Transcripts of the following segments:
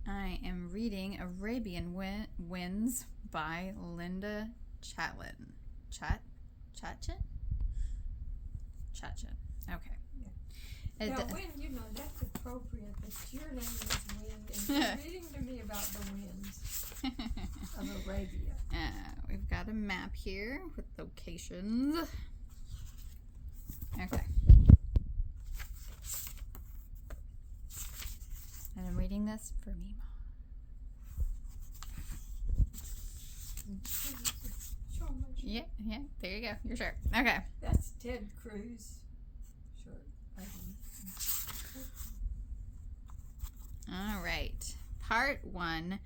I am reading Arabian Winds by Linda Chaikin. Chaikin? Okay. Yeah. Now, Wind, that's appropriate. Your name is Wind, and you're reading to me about the winds of Arabia. We've got a map here with locations. Okay. And I'm reading this for meemaw. Yeah, there you go. You're sure. Okay. That's Ted Cruz. Sure. All right. Part 1,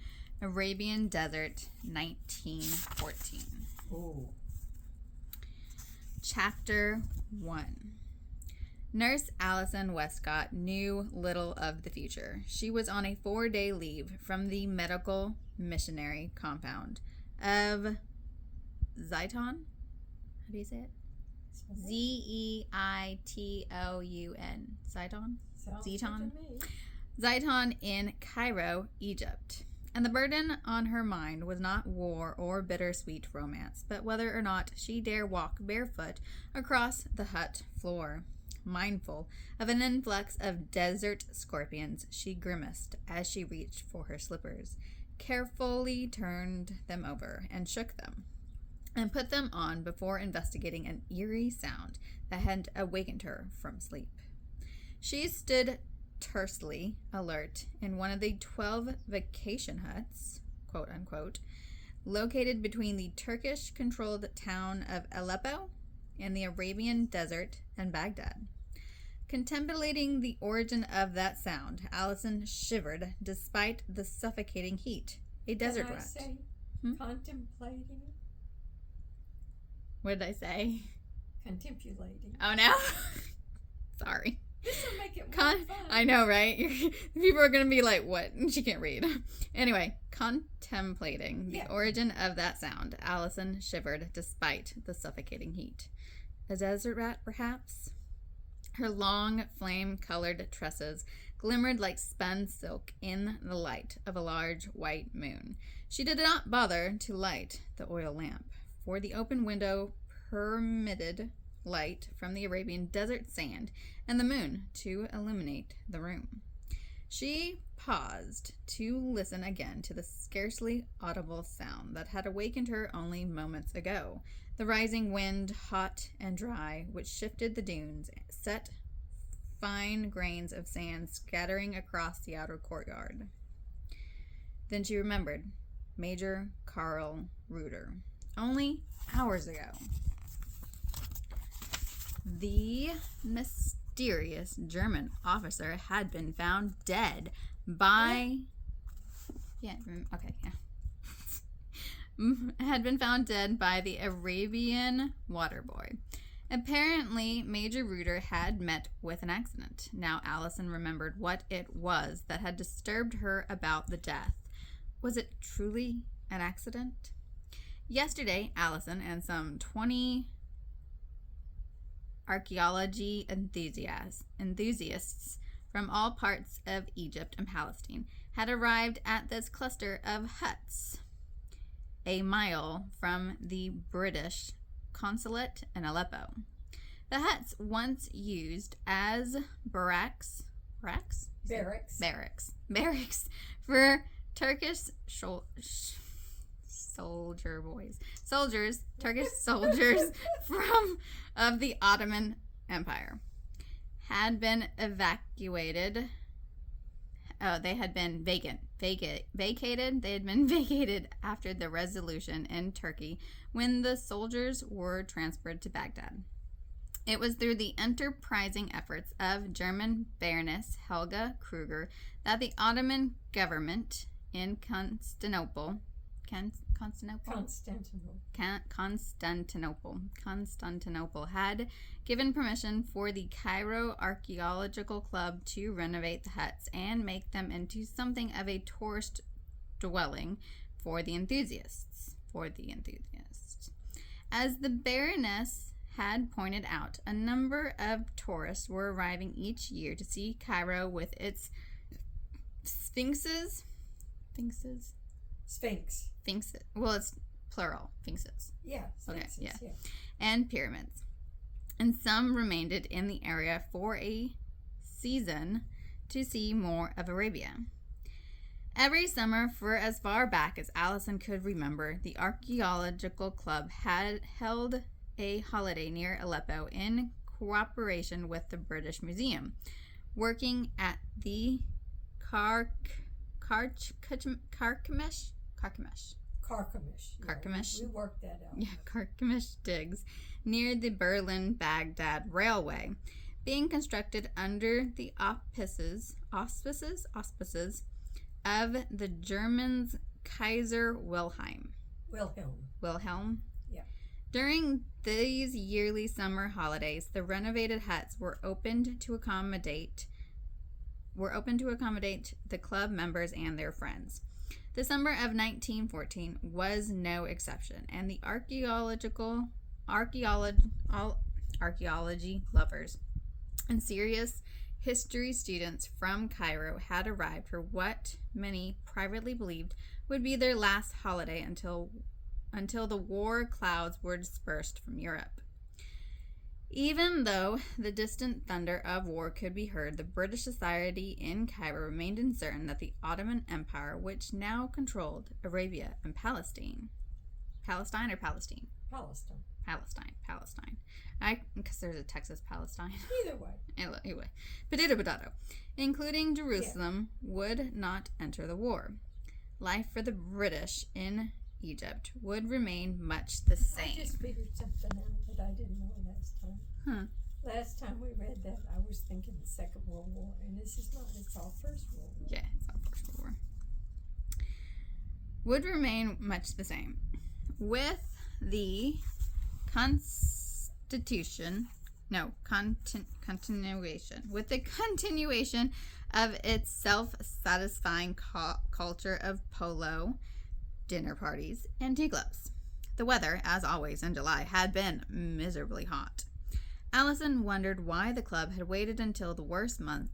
Arabian Desert, 1914. Oh. Chapter 1. Nurse Allison Westcott knew little of the future. She was on a 4-day leave from the medical missionary compound of Zeiton. How do you say it? Zeiton. Zeiton? Zeiton? Zeiton in Cairo, Egypt. And the burden on her mind was not war or bittersweet romance, but whether or not she dare walk barefoot across the hut floor. Mindful of an influx of desert scorpions, she grimaced as she reached for her slippers, carefully turned them over and shook them, and put them on before investigating an eerie sound that had awakened her from sleep. She stood tersely alert in one of the 12 vacation huts, quote unquote, located between the Turkish-controlled town of Aleppo in the Arabian Desert and Baghdad. Contemplating the origin of that sound, Allison shivered despite the suffocating heat. A desert rat. Say, contemplating? What did I say? Contemplating. Oh, no. Sorry. This will make it more fun. I know, right? People are going to be like, what? She can't read. Anyway, contemplating the origin of that sound, Allison shivered despite the suffocating heat. A desert rat, perhaps? Her long, flame-colored tresses glimmered like spun silk in the light of a large white moon. She did not bother to light the oil lamp, for the open window permitted light from the Arabian desert sand and the moon to illuminate the room. She paused to listen again to the scarcely audible sound that had awakened her only moments ago. The rising wind, hot and dry, which shifted the dunes, set fine grains of sand scattering across the outer courtyard. Then she remembered Major Karl Reuter. Only hours ago, the mysterious German officer had been found dead by... had been found dead by the Arabian water boy. Apparently, Major Reuter had met with an accident. Now Allison remembered what it was that had disturbed her about the death. Was it truly an accident? Yesterday, Allison and some 20 archaeology enthusiasts from all parts of Egypt and Palestine had arrived at this cluster of huts, a mile from the British consulate in Aleppo. The huts, once used as barracks for Turkish Turkish soldiers of the Ottoman Empire, had been evacuated. They had been vacated. They had been vacated after the resolution in Turkey when the soldiers were transferred to Baghdad. It was through the enterprising efforts of German Baroness Helga Kruger that the Ottoman government in Constantinople had given permission for the Cairo Archaeological Club to renovate the huts and make them into something of a tourist dwelling for the enthusiasts. As the Baroness had pointed out, a number of tourists were arriving each year to see Cairo with its sphinxes, Sphinxes. Sphinx. Sphinxes. Well, it's plural. Sphinxes. Yeah. Sphinxes, okay. Yeah. And pyramids. And some remained in the area for a season to see more of Arabia. Every summer, for as far back as Allison could remember, the Archaeological Club had held a holiday near Aleppo in cooperation with the British Museum, working at the Carchemish. We worked that out. Yeah, Carchemish digs near the Berlin-Baghdad Railway, being constructed under the auspices of the Germans Kaiser Wilhelm. Yeah. During these yearly summer holidays, the renovated huts were opened to accommodate the club members and their friends. The summer of 1914 was no exception, and the archaeology lovers and serious history students from Cairo had arrived for what many privately believed would be their last holiday until the war clouds were dispersed from Europe. Even though the distant thunder of war could be heard, the British society in Cairo remained uncertain that the Ottoman Empire, which now controlled Arabia and Palestine. Palestine. Because there's a Texas Palestine. Either way. Anyway, potato, including Jerusalem, would not enter the war. Life for the British in Egypt would remain much the same. I just figured something out that I didn't know last time. Last time we read that, I was thinking the Second World War, and this is not. It's all First World War. Yeah, it's all First World War. Would remain much the same. With the continuation of its self-satisfying culture of polo, dinner parties, and tea clubs. The weather, as always in July, had been miserably hot. Allison wondered why the club had waited until the worst month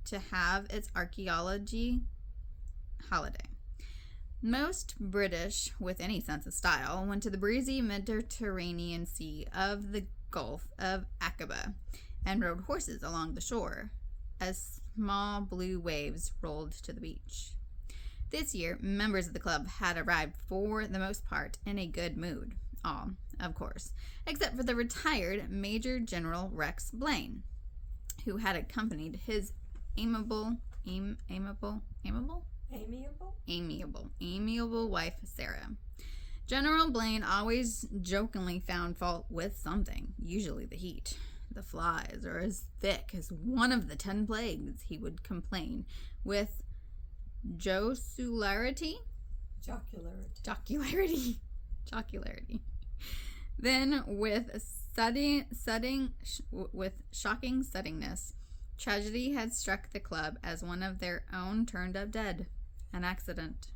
to have its archaeology holiday. Most British, with any sense of style, went to the breezy Mediterranean Sea of the Gulf of Aqaba and rode horses along the shore as small blue waves rolled to the beach. This year, members of the club had arrived for the most part in a good mood. All, of course, except for the retired Major General Rex Blaine, who had accompanied his amiable wife, Sarah. General Blaine always jokingly found fault with something, usually the heat. The flies are as thick as one of the 10 plagues, he would complain, with jocularity. Then, with shocking suddenness, tragedy had struck the club as one of their own turned up dead. An accident.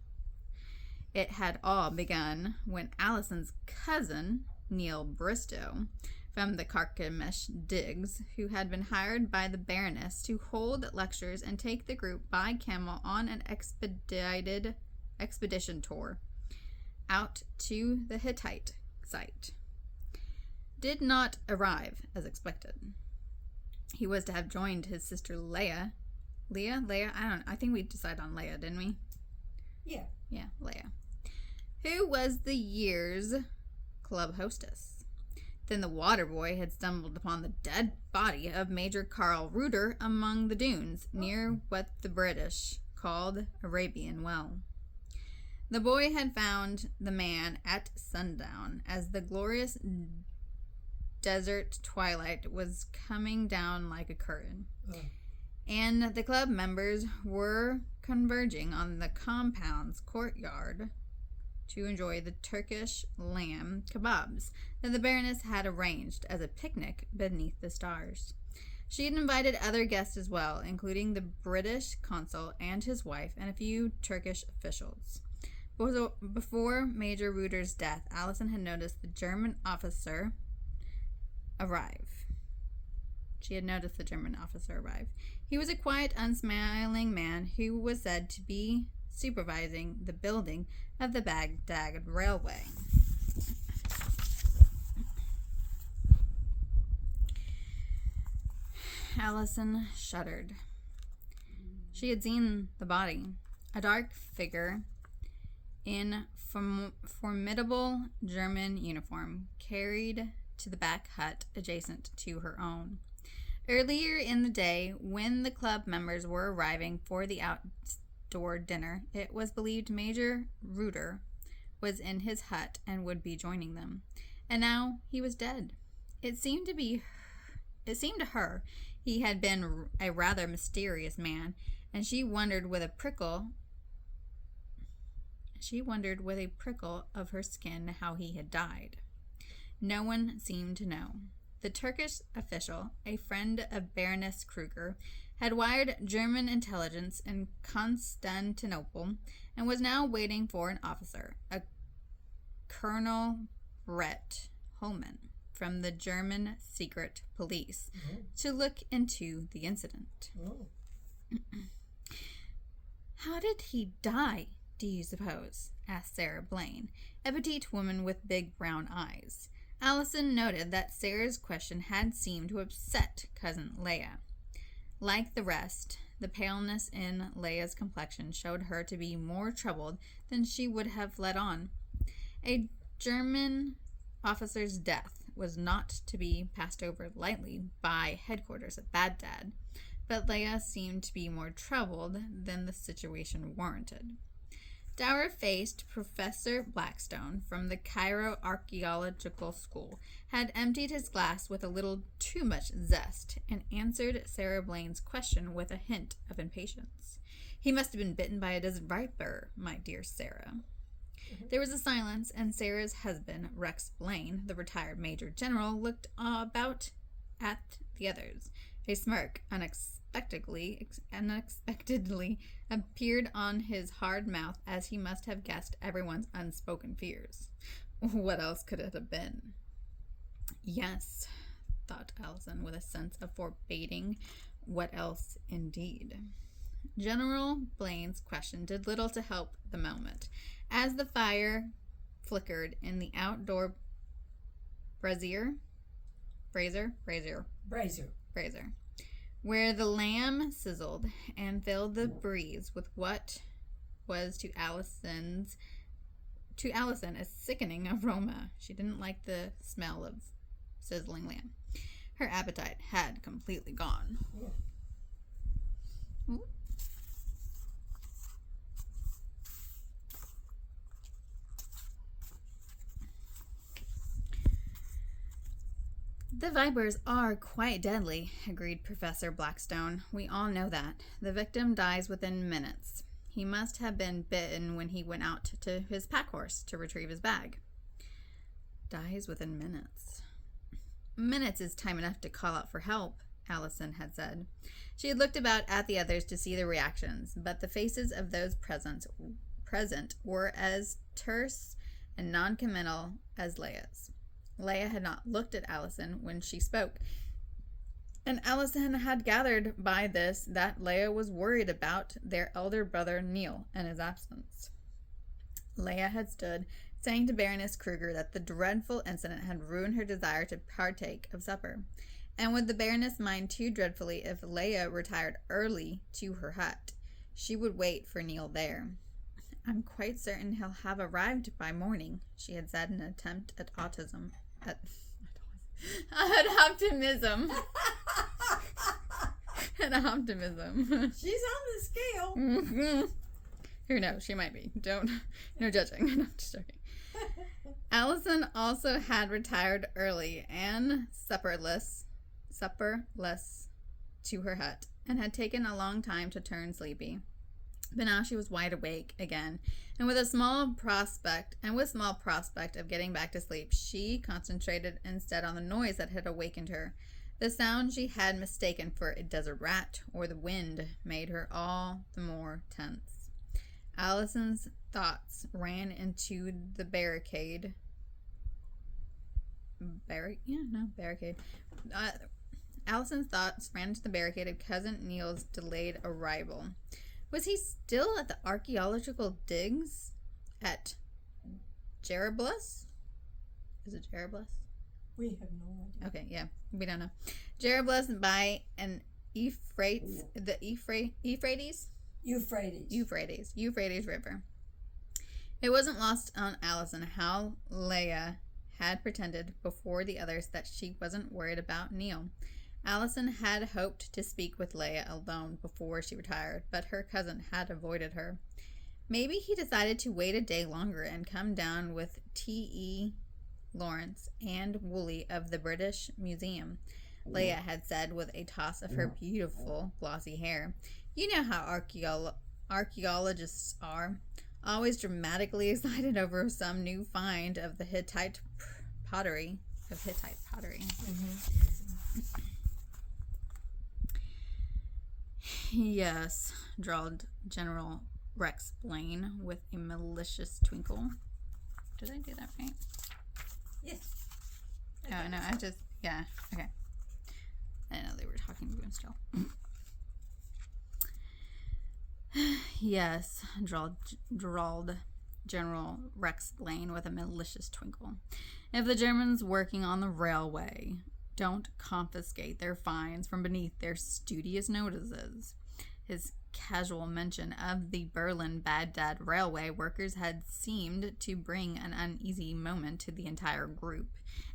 It had all begun when Allison's cousin, Neil Bristow, from the Carchemish digs, who had been hired by the Baroness to hold lectures and take the group by camel on an expedition tour out to the Hittite site, did not arrive as expected. He was to have joined his sister Leah. I think we decided on Leah, didn't we? Yeah, Leah, who was the year's club hostess. Then the water boy had stumbled upon the dead body of Major Carl Reuter among the dunes near what the British called Arabian Well. The boy had found the man at sundown as the glorious desert twilight was coming down like a curtain. And the club members were converging on the compound's courtyard to enjoy the Turkish lamb kebabs that the Baroness had arranged as a picnic beneath the stars. She had invited other guests as well, including the British consul and his wife and a few Turkish officials. Before Major Reuter's death, Allison had noticed the German officer arrive. He was a quiet, unsmiling man who was said to be supervising the building of the Baghdad Railway. Allison shuddered. She had seen the body, a dark figure in formidable German uniform, carried to the back hut adjacent to her own. Earlier in the day, when the club members were arriving for the outdoor dinner, it was believed Major Reuter was in his hut and would be joining them. And now he was dead. It seemed to her he had been a rather mysterious man, and she wondered with a prickle of her skin how he had died. No one seemed to know. The Turkish official, a friend of Baroness Kruger, had wired German intelligence in Constantinople and was now waiting for an officer, a Colonel Brett Holman, from the German secret police, to look into the incident. How did he die, do you suppose? Asked Sarah Blaine, a petite woman with big brown eyes. Allison noted that Sarah's question had seemed to upset Cousin Leah. Like the rest, the paleness in Leah's complexion showed her to be more troubled than she would have let on. A German officer's death was not to be passed over lightly by headquarters at Baghdad, but Leah seemed to be more troubled than the situation warranted. Dour-faced Professor Blackstone from the Cairo Archaeological School had emptied his glass with a little too much zest and answered Sarah Blaine's question with a hint of impatience. He must have been bitten by a desert viper, my dear Sarah. There was a silence, and Sarah's husband, Rex Blaine, the retired Major General, looked about at the others. A smirk unexpectedly appeared on his hard mouth, as he must have guessed everyone's unspoken fears. What else could it have been? Yes, thought Allison, with a sense of foreboding. What else, indeed? General Blaine's question did little to help the moment. As the fire flickered in the outdoor brazier, where the lamb sizzled and filled the breeze with what was to Allison a sickening aroma. She didn't like the smell of sizzling lamb. Her appetite had completely gone. Ooh. The vipers are quite deadly, agreed Professor Blackstone. We all know that. The victim dies within minutes. He must have been bitten when he went out to his pack horse to retrieve his bag. Dies within minutes. Minutes is time enough to call out for help, Allison had said. She had looked about at the others to see their reactions, but the faces of those present were as terse and non-committal as Leah's. Leah had not looked at Allison when she spoke, and Allison had gathered by this that Leah was worried about their elder brother Neil and his absence. Leah had stood saying to Baroness Kruger that the dreadful incident had ruined her desire to partake of supper, and would the Baroness mind too dreadfully if Leah retired early to her hut? She would wait for Neil there. I'm quite certain he'll have arrived by morning, she had said in an attempt at optimism. An optimism. She's on the scale. Mm-hmm. Who knows? She might be. No judging. No, I'm just joking. Allison also had retired early and supperless to her hut, and had taken a long time to turn sleepy. But now she was wide awake again, and with small prospect of getting back to sleep, she concentrated instead on the noise that had awakened her. The sound she had mistaken for a desert rat or the wind made her all the more tense. Allison's thoughts ran into the barricade. Allison's thoughts ran into the barricade of Cousin Neil's delayed arrival. Was he still at the archaeological digs at Jarablus? Is it Jarablus? We have no idea. Okay, yeah, we don't know. Jarablus by an Euphrates River. It wasn't lost on Allison how Leia had pretended before the others that she wasn't worried about Neil. Allison had hoped to speak with Leia alone before she retired, but her cousin had avoided her. Maybe he decided to wait a day longer and come down with T.E. Lawrence and Woolley of the British Museum, Leia had said with a toss of her beautiful glossy hair. You know how archaeologists are, always dramatically excited over some new find of the Hittite pottery. Mm-hmm. Yes, drawled General Rex Blaine with a malicious twinkle. Did I do that right? Yes. Oh, no, okay. I didn't know they were talking to him still. Yes, drawled General Rex Blaine with a malicious twinkle. If the Germans working on the railway don't confiscate their finds from beneath their studious notices. His casual mention of the Berlin-Baghdad railway workers had seemed to bring an uneasy moment to the entire group,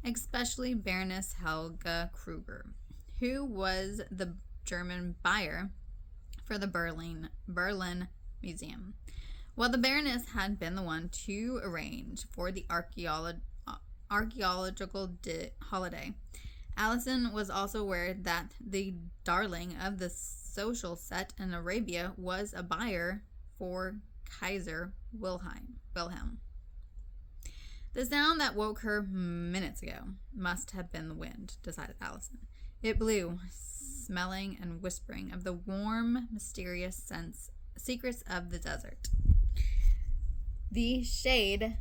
especially Baroness Helga Kruger, who was the German buyer for the Berlin Museum. While the Baroness had been the one to arrange for the archaeological holiday, Allison was also aware that the darling of the social set in Arabia was a buyer for Kaiser Wilhelm. The sound that woke her minutes ago must have been the wind, decided Allison. It blew, smelling and whispering of the warm, mysterious secrets of the desert. The shade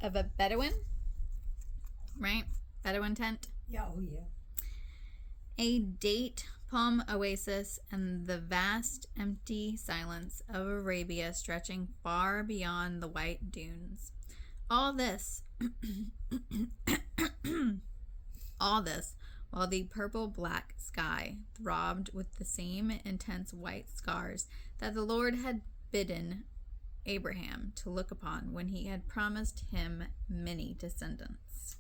of a Bedouin, right? Bedouin tent. Yeah, oh yeah. A date palm oasis and the vast, empty silence of Arabia stretching far beyond the white dunes. All this while the purple-black sky throbbed with the same intense white scars that the Lord had bidden Abraham to look upon when he had promised him many descendants.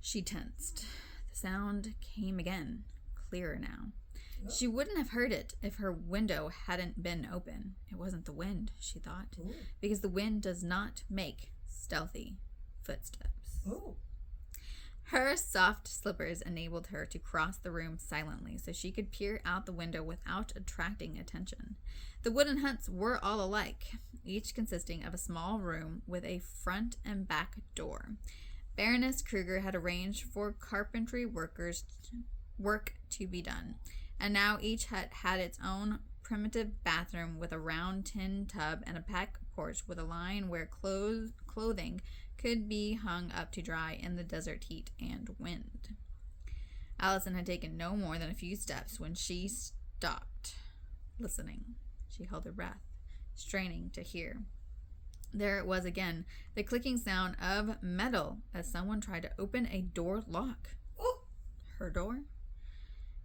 She tensed. The sound came again, clearer now. She wouldn't have heard it if her window hadn't been open. It wasn't the wind, she thought, because the wind does not make stealthy footsteps. Oh. Her soft slippers enabled her to cross the room silently so she could peer out the window without attracting attention. The wooden huts were all alike, each consisting of a small room with a front and back door. Baroness Kruger had arranged for carpentry work to be done, and now each hut had its own primitive bathroom with a round tin tub and a back porch with a line where clothing could be hung up to dry in the desert heat and wind. Allison had taken no more than a few steps when she stopped, listening. She held her breath, straining to hear. There it was again, the clicking sound of metal as someone tried to open a door lock. Oh. Her door?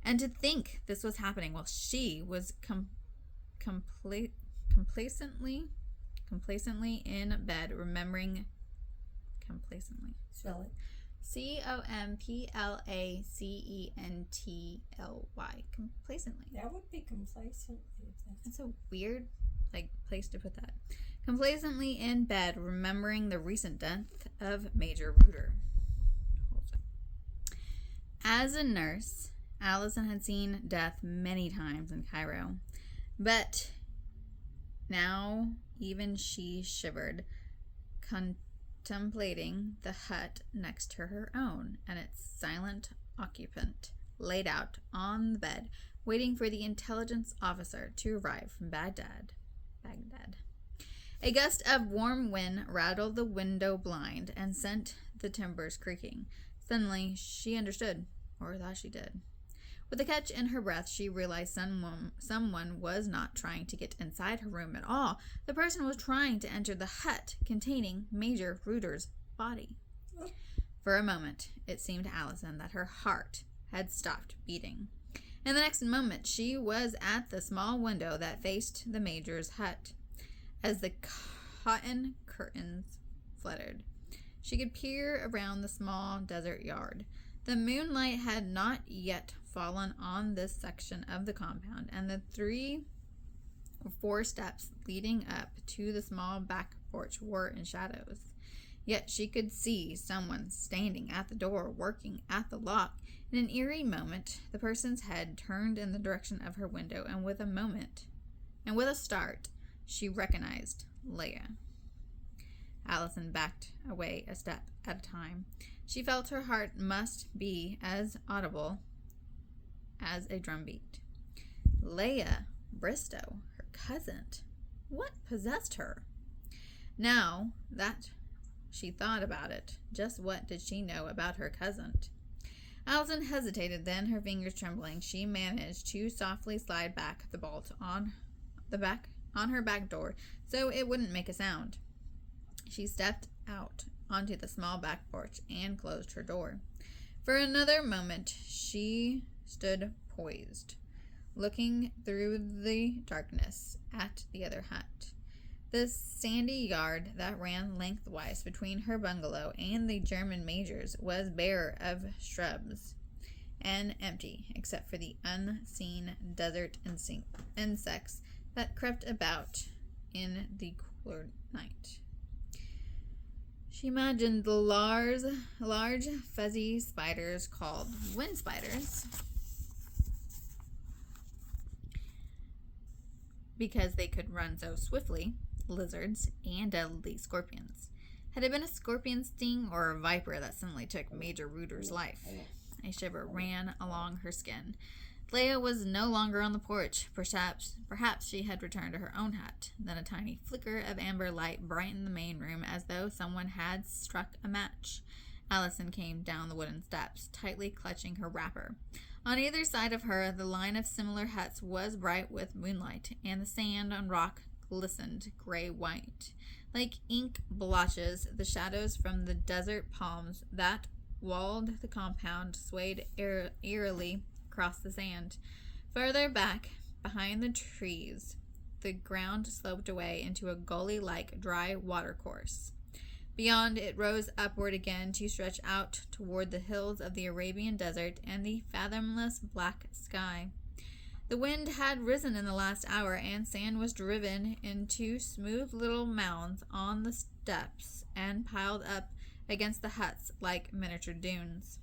And to think this was happening while she was complacently in bed, remembering complacently. Spell it. Complacently. Complacently. That would be complacent. That's a weird place to put that. Complacently in bed, remembering the recent death of Major Reuter. As a nurse, Allison had seen death many times in Cairo, but now even she shivered, contemplating the hut next to her own and its silent occupant laid out on the bed, waiting for the intelligence officer to arrive from Baghdad. A gust of warm wind rattled the window blind and sent the timbers creaking. Suddenly, she understood, or thought she did. With a catch in her breath, she realized someone was not trying to get inside her room at all. The person was trying to enter the hut containing Major Reuter's body. For a moment, it seemed to Allison that her heart had stopped beating. In the next moment, she was at the small window that faced the Major's hut. As the cotton curtains fluttered, she could peer around the small desert yard. The moonlight had not yet fallen on this section of the compound, and the 3 or 4 steps leading up to the small back porch were in shadows. Yet she could see someone standing at the door, working at the lock. In an eerie moment, the person's head turned in the direction of her window, and with a start, she recognized Leah. Allison backed away a step at a time. She felt her heart must be as audible as a drumbeat. Leah Bristow, her cousin. What possessed her? Now that she thought about it, just what did she know about her cousin? Allison hesitated, then, her fingers trembling, she managed to softly slide back the bolt on her back door so it wouldn't make a sound. She stepped out onto the small back porch and closed her door. For another moment, she stood poised, looking through the darkness at the other hut. The sandy yard that ran lengthwise between her bungalow and the German Major's was bare of shrubs and empty, except for the unseen desert insects that crept about in the cooler night. She imagined the large fuzzy spiders called wind spiders because they could run so swiftly, lizards, and deadly scorpions. Had it been a scorpion sting or a viper that suddenly took Major Reuter's life? A shiver ran along her skin. Leah was no longer on the porch. Perhaps she had returned to her own hut. Then a tiny flicker of amber light brightened the main room as though someone had struck a match. Allison came down the wooden steps, tightly clutching her wrapper. On either side of her, the line of similar huts was bright with moonlight, and the sand and rock glistened gray-white. Like ink blotches, the shadows from the desert palms that walled the compound swayed eerily across the sand. Further back, behind the trees, the ground sloped away into a gully-like dry watercourse. Beyond, it rose upward again to stretch out toward the hills of the Arabian desert and the fathomless black sky. The wind had risen in the last hour, and sand was driven into smooth little mounds on the steps and piled up against the huts like miniature dunes.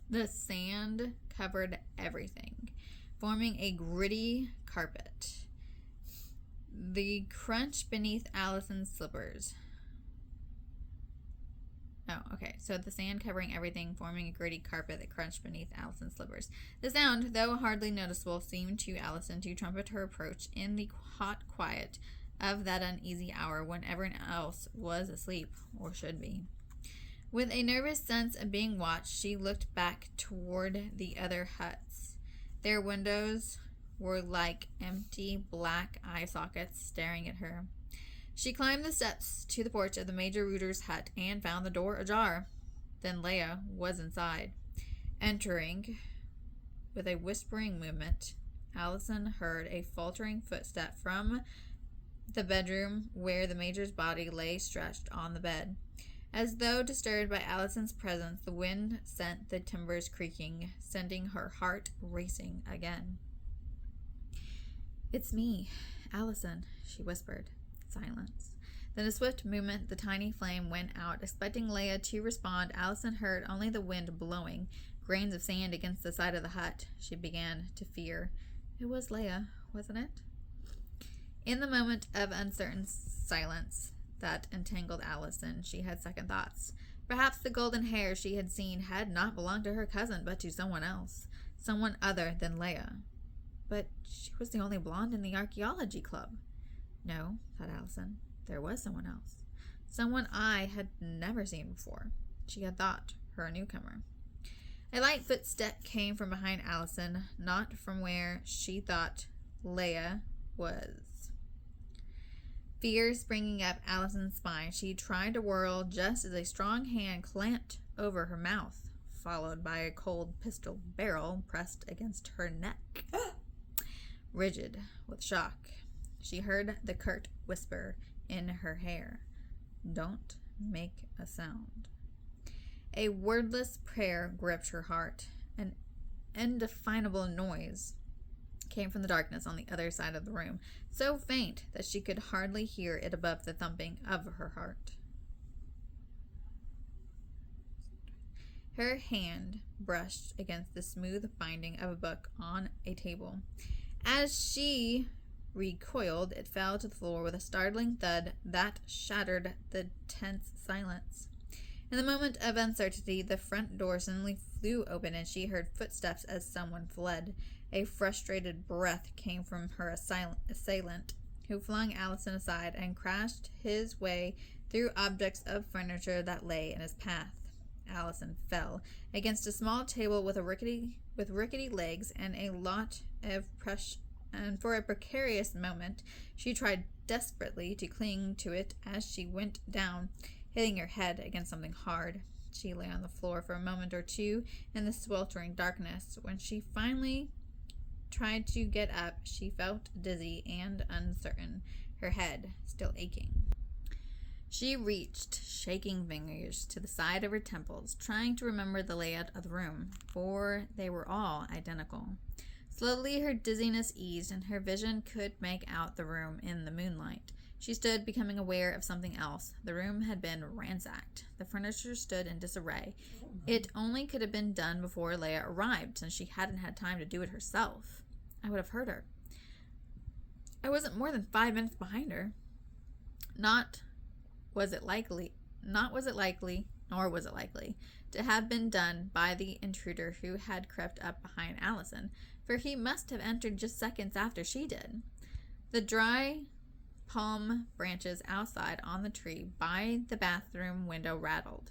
The sand covered everything, forming a gritty carpet. The crunch beneath Allison's slippers. So the sand covering everything, forming a gritty carpet that crunched beneath Allison's slippers. The sound, though hardly noticeable, seemed to Allison to trumpet her approach in the hot quiet of that uneasy hour when everyone else was asleep, or should be. With a nervous sense of being watched, she looked back toward the other huts. Their windows were like empty black eye sockets staring at her. She climbed the steps to the porch of the Major Reuter's hut and found the door ajar. Then Leah was inside. Entering with a whispering movement, Allison heard a faltering footstep from the bedroom where the Major's body lay stretched on the bed. As though disturbed by Allison's presence, the wind sent the timbers creaking, sending her heart racing again. "It's me, Allison," she whispered. Silence. Then a swift movement, the tiny flame went out. Expecting Leah to respond, Allison heard only the wind blowing grains of sand against the side of the hut. She began to fear. It was Leah, wasn't it? In the moment of uncertain silence that entangled Allison, she had second thoughts. Perhaps the golden hair she had seen had not belonged to her cousin, but to someone else, someone other than Leah. But she was the only blonde in the archaeology club. No, thought Allison, there was someone else. Someone I had never seen before. She had thought her a newcomer. A light footstep came from behind Allison, not from where she thought Leia was. Fear springing up Allison's spine, she tried to whirl just as a strong hand clamped over her mouth, followed by a cold pistol barrel pressed against her neck. Rigid with shock, she heard the curt whisper in her hair, "Don't make a sound." A wordless prayer gripped her heart. An indefinable noise came from the darkness on the other side of the room, so faint that she could hardly hear it above the thumping of her heart. Her hand brushed against the smooth binding of a book on a table. As she recoiled, it fell to the floor with a startling thud that shattered the tense silence. In the moment of uncertainty, the front door suddenly flew open and she heard footsteps as someone fled. A frustrated breath came from her assailant, who flung Allison aside and crashed his way through objects of furniture that lay in his path. Allison fell against a small table with rickety legs and a lot of pressure. And for a precarious moment, she tried desperately to cling to it as she went down, hitting her head against something hard. She lay on the floor for a moment or two in the sweltering darkness. When she finally tried to get up, she felt dizzy and uncertain, her head still aching. She reached shaking fingers to the side of her temples, trying to remember the layout of the room, for they were all identical. Slowly her dizziness eased, and her vision could make out the room in the moonlight. She stood, becoming aware of something else. The room had been ransacked. The furniture stood in disarray. It only could have been done before Leia arrived, since she hadn't had time to do it herself. I would have heard her. I wasn't more than 5 minutes behind her. Nor was it likely to have been done by the intruder who had crept up behind Allison, for he must have entered just seconds after she did. The dry palm branches outside on the tree by the bathroom window rattled.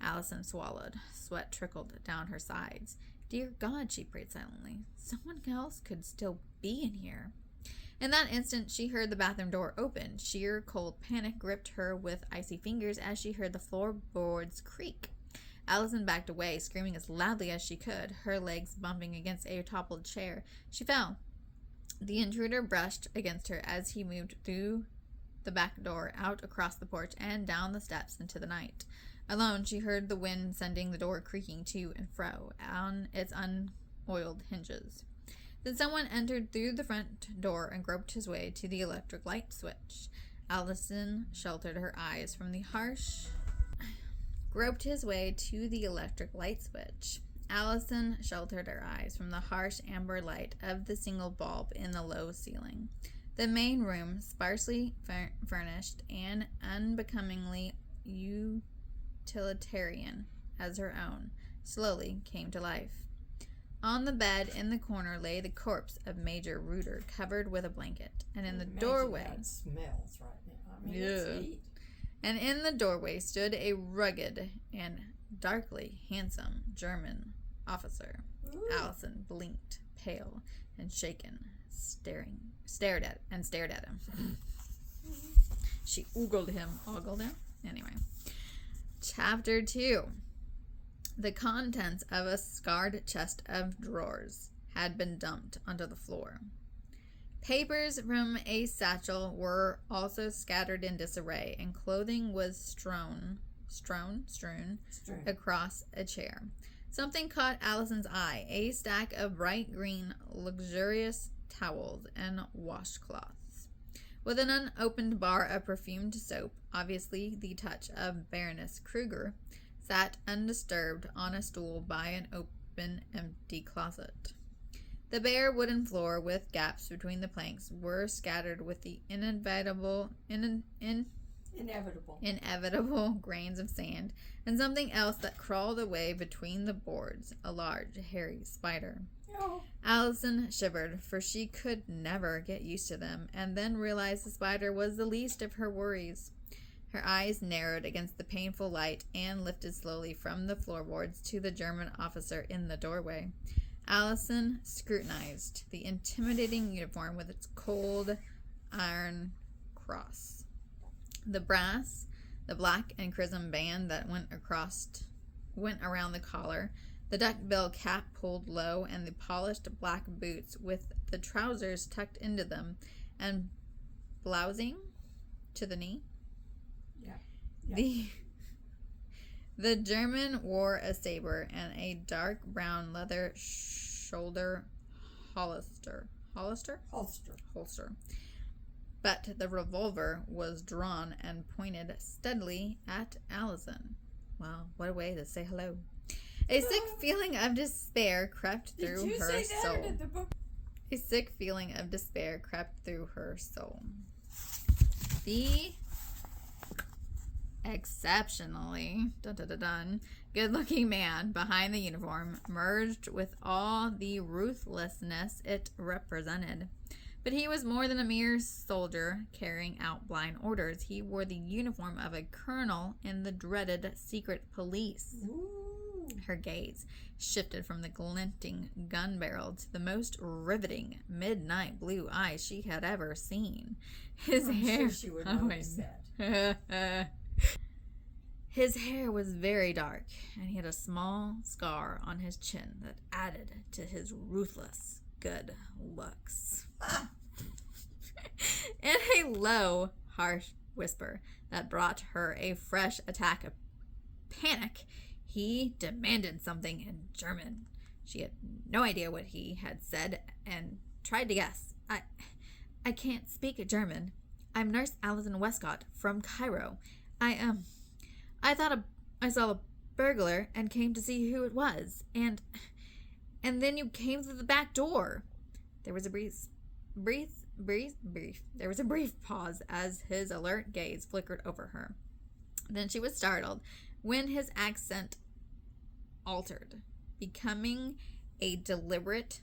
Allison swallowed. Sweat trickled down her sides. Dear God, she prayed silently. Someone else could still be in here. In that instant, she heard the bathroom door open. Sheer cold panic gripped her with icy fingers as she heard the floorboards creak. Allison backed away, screaming as loudly as she could, her legs bumping against a toppled chair. She fell. The intruder brushed against her as he moved through the back door, out across the porch, and down the steps into the night. Alone, she heard the wind sending the door creaking to and fro on its unoiled hinges. Then someone entered through the front door and groped his way to the electric light switch. Allison sheltered her eyes from the harsh amber light of the single bulb in the low ceiling. The main room, sparsely furnished and unbecomingly utilitarian as her own, slowly came to life. On the bed in the corner lay the corpse of Major Reuter, covered with a blanket, and in the doorway that smells right now. I mean, yeah. It's heat. And in the doorway stood a rugged and darkly handsome German officer. Ooh. Allison blinked, pale and shaken, stared at him. She ogled him. Anyway. Chapter 2. The contents of a scarred chest of drawers had been dumped onto the floor. Papers from a satchel were also scattered in disarray, and clothing was strewn across a chair. Something caught Allison's eye, a stack of bright green, luxurious towels and washcloths, with an unopened bar of perfumed soap, obviously the touch of Baroness Kruger, sat undisturbed on a stool by an open, empty closet. The bare wooden floor, with gaps between the planks, were scattered with the inevitable grains of sand, and something else that crawled away between the boards, a large, hairy spider. Oh. Allison shivered, for she could never get used to them, and then realized the spider was the least of her worries. Her eyes narrowed against the painful light and lifted slowly from the floorboards to the German officer in the doorway. Allison scrutinized the intimidating uniform with its cold iron cross. The brass, the black and crimson band that went around the collar, the duckbill cap pulled low, and the polished black boots with the trousers tucked into them and blousing to the knee. Yeah. The German wore a saber and a dark brown leather shoulder holster. But the revolver was drawn and pointed steadily at Allison. Well, what a way to say hello. A sick feeling of despair crept through her soul. A sick feeling of despair crept through her soul. The exceptionally good-looking man behind the uniform merged with all the ruthlessness it represented. But he was more than a mere soldier carrying out blind orders. He wore the uniform of a colonel in the dreaded secret police. Ooh. Her gaze shifted from the glinting gun barrel to the most riveting midnight blue eyes she had ever seen. His hair. Sure she would notice that. His hair was very dark, and he had a small scar on his chin that added to his ruthless good looks. In a low, harsh whisper that brought her a fresh attack of panic, he demanded something in German. She had no idea what he had said and tried to guess. I can't speak German. I'm Nurse Allison Westcott from Cairo. I thought I saw a burglar and came to see who it was. And then you came through the back door. There was a brief pause as his alert gaze flickered over her. Then she was startled when his accent altered, becoming a deliberate,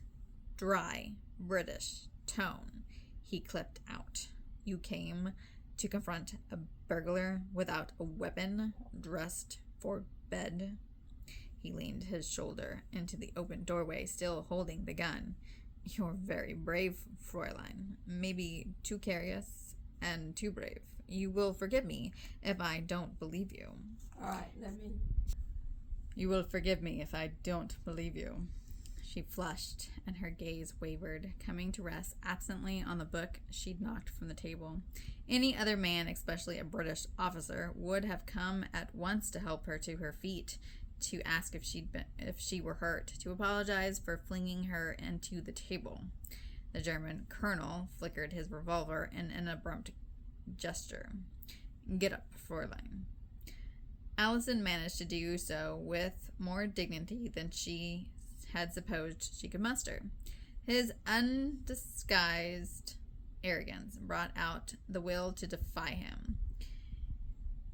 dry British tone. He clipped out. You came to confront a burglar without a weapon, dressed for bed. He leaned his shoulder into the open doorway, still holding the gun. You're very brave, Fräulein. Maybe too curious and too brave. You will forgive me if I don't believe you. All right, You will forgive me if I don't believe you. She flushed, and her gaze wavered, coming to rest absently on the book she'd knocked from the table. Any other man, especially a British officer, would have come at once to help her to her feet, to ask if she were hurt, to apologize for flinging her into the table. The German colonel flickered his revolver in an abrupt gesture. Get up, Fräulein. Allison managed to do so with more dignity than she had supposed she could muster. His undisguised arrogance brought out the will to defy him.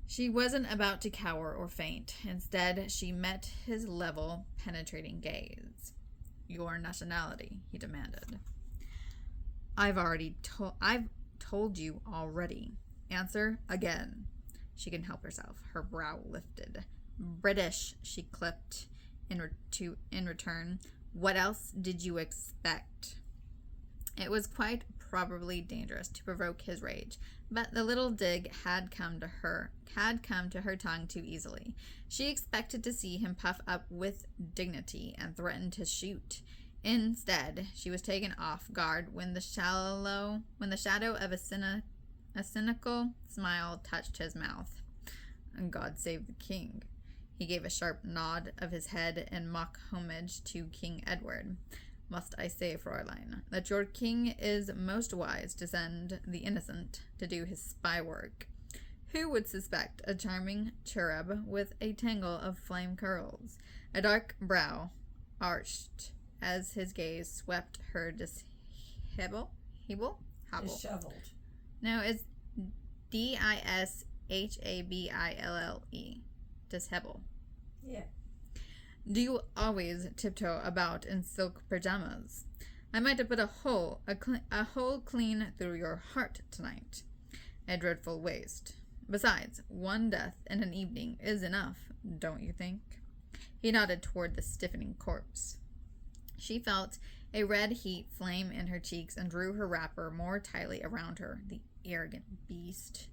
She wasn't about to cower or faint. Instead, she met his level, penetrating gaze. Your nationality, he demanded. I've told you already. Answer again. She couldn't help herself. Her brow lifted. British, she clipped in return. What else did you expect? It was quite probably dangerous to provoke his rage, but the little dig had come to her tongue too easily. She expected to see him puff up with dignity and threaten to shoot. Instead, she was taken off guard when the shadow of a cynical smile touched his mouth. God save the king. He gave a sharp nod of his head in mock homage to King Edward. Must I say, Fräulein, that your king is most wise to send the innocent to do his spy work. Who would suspect a charming cherub with a tangle of flame curls, a dark brow arched as his gaze swept her disheveled? No, it's dishabille. Dishevel. Yeah. Do you always tiptoe about in silk pajamas? I might have put a hole clean through your heart tonight. A dreadful waste. Besides, one death in an evening is enough, don't you think? He nodded toward the stiffening corpse. She felt a red heat flame in her cheeks and drew her wrapper more tightly around her. The arrogant beast.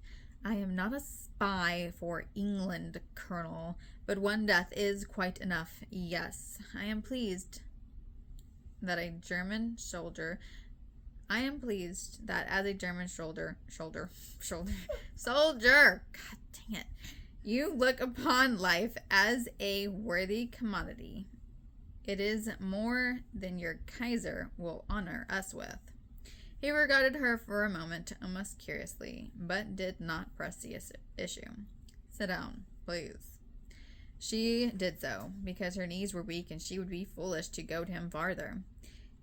I am not a spy for England, Colonel, but one death is quite enough. Yes, I am pleased that as a German soldier, God dang it, you look upon life as a worthy commodity. It is more than your Kaiser will honor us with. He regarded her for a moment, almost curiously, but did not press the issue. Sit down, please. She did so, because her knees were weak and she would be foolish to goad him farther.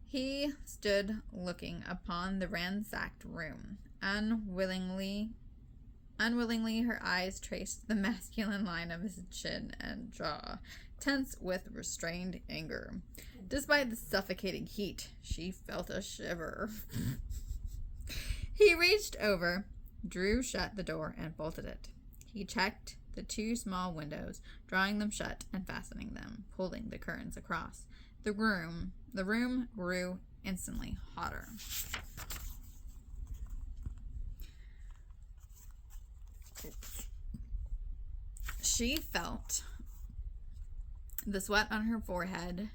He stood looking upon the ransacked room. Unwillingly, her eyes traced the masculine line of his chin and jaw, tense with restrained anger. Despite the suffocating heat, she felt a shiver. He reached over, drew shut the door, and bolted it. He checked the two small windows, drawing them shut and fastening them, pulling the curtains across. The room grew instantly hotter. She felt the sweat on her forehead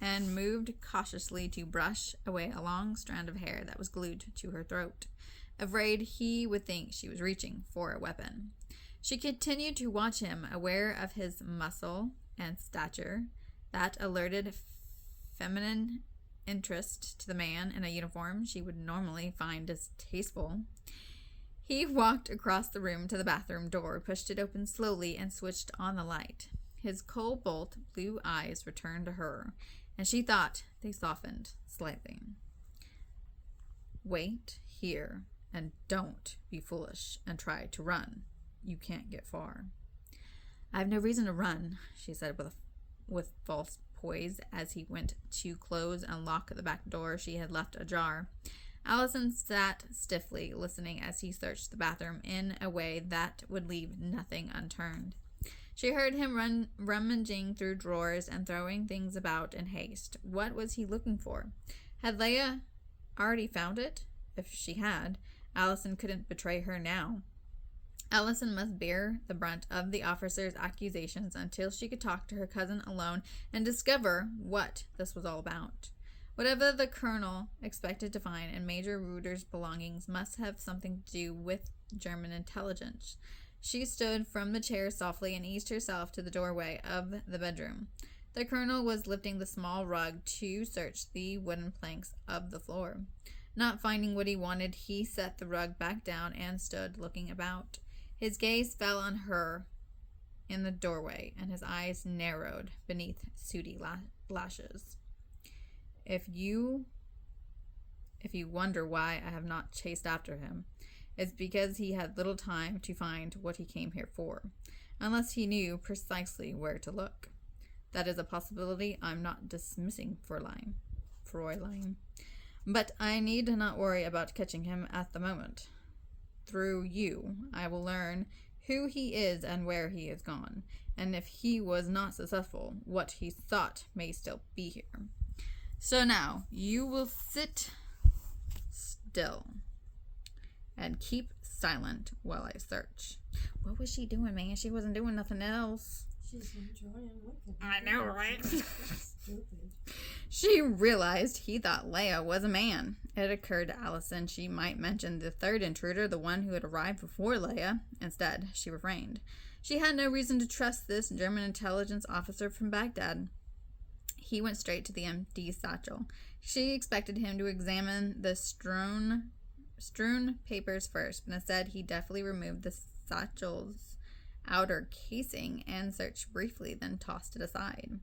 and moved cautiously to brush away a long strand of hair that was glued to her throat, afraid he would think she was reaching for a weapon. She continued to watch him, aware of his muscle and stature, that alerted feminine interest to the man in a uniform she would normally find distasteful. He walked across the room to the bathroom door, pushed it open slowly, and switched on the light. His cobalt blue eyes returned to her, and she thought they softened slightly. Wait here, and don't be foolish and try to run. You can't get far. I have no reason to run, she said with false poise as he went to close and lock the back door she had left ajar. Allison sat stiffly, listening as he searched the bathroom in a way that would leave nothing unturned. She heard him rummaging through drawers and throwing things about in haste. What was he looking for? Had Leia already found it? If she had, Allison couldn't betray her now. Allison must bear the brunt of the officer's accusations until she could talk to her cousin alone and discover what this was all about. Whatever the colonel expected to find in Major Reuter's belongings must have something to do with German intelligence. She stood from the chair softly and eased herself to the doorway of the bedroom. The colonel was lifting the small rug to search the wooden planks of the floor. Not finding what he wanted, he set the rug back down and stood looking about. His gaze fell on her in the doorway, and his eyes narrowed beneath sooty lashes. If you wonder why I have not chased after him, it's because he had little time to find what he came here for, unless he knew precisely where to look. That is a possibility I'm not dismissing, Fräulein. But I need not worry about catching him at the moment. Through you, I will learn who he is and where he has gone, and if he was not successful, what he thought may still be here. So now, you will sit still and keep silent while I search. What was she doing, man? She wasn't doing nothing else. She's enjoying looking. I know, right? Stupid. She realized he thought Leia was a man. It occurred to Allison she might mention the third intruder, the one who had arrived before Leia. Instead, she refrained. She had no reason to trust this German intelligence officer from Baghdad. He went straight to the empty satchel. She expected him to examine the strewn papers first, but instead he deftly removed the satchel's outer casing and searched briefly, then tossed it aside.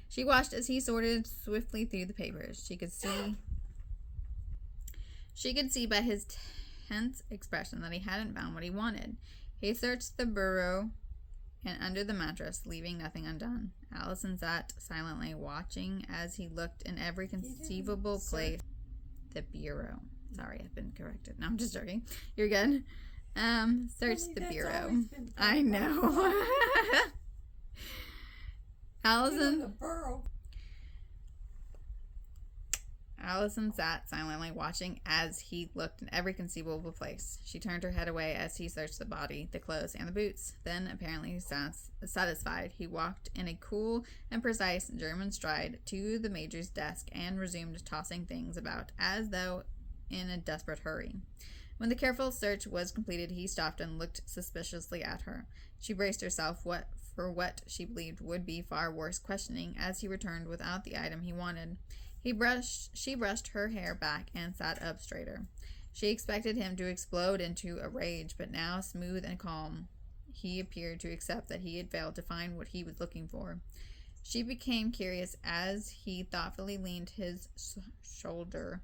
She watched as he sorted swiftly through the papers. She could see by his tense expression that he hadn't found what he wanted. He searched the bureau and under the mattress, leaving nothing undone. Allison sat silently, watching as he looked in every conceivable place. The bureau. Sorry, I've been corrected. No, I'm just joking. You're good. Search Honey, the that's bureau. always been I know. the burrow. Allison sat silently watching as he looked in every conceivable place. She turned her head away as he searched the body, the clothes, and the boots. Then, apparently satisfied, he walked in a cool and precise German stride to the major's desk and resumed tossing things about as though in a desperate hurry. When the careful search was completed, he stopped and looked suspiciously at her. She braced herself for what she believed would be far worse questioning as he returned without the item he wanted. She brushed her hair back and sat up straighter. She expected him to explode into a rage, but now, smooth and calm, he appeared to accept that he had failed to find what he was looking for. She became curious as he thoughtfully leaned his shoulder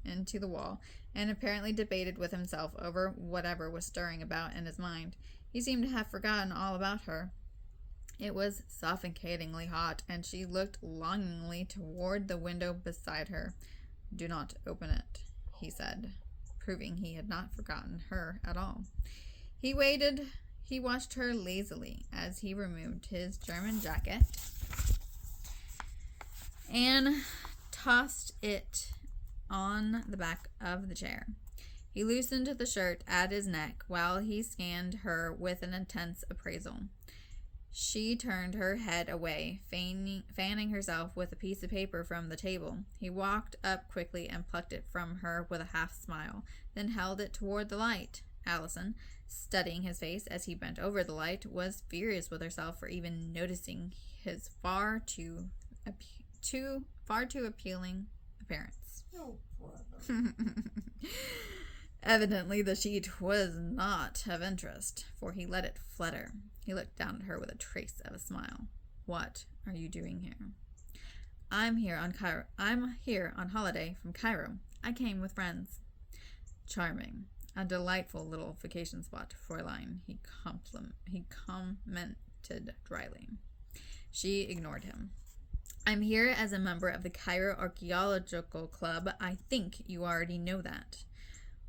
into the wall and apparently debated with himself over whatever was stirring about in his mind. He seemed to have forgotten all about her. It was suffocatingly hot, and she looked longingly toward the window beside her. "Do not open it," he said, proving he had not forgotten her at all. He waited. He watched her lazily as he removed his German jacket and tossed it on the back of the chair. He loosened the shirt at his neck while he scanned her with an intense appraisal. She turned her head away, fanning herself with a piece of paper from the table. He walked up quickly and plucked it from her with a half-smile, then held it toward the light. Allison, studying his face as he bent over the light, was furious with herself for even noticing his far too appealing appearance. Oh, brother. Evidently, the sheet was not of interest, for he let it flutter. He looked down at her with a trace of a smile. "What are you doing here?" I'm here on holiday from Cairo. I came with friends." "Charming. A delightful little vacation spot, Fräulein," he commented dryly. She ignored him. "I'm here as a member of the Cairo Archaeological Club. I think you already know that."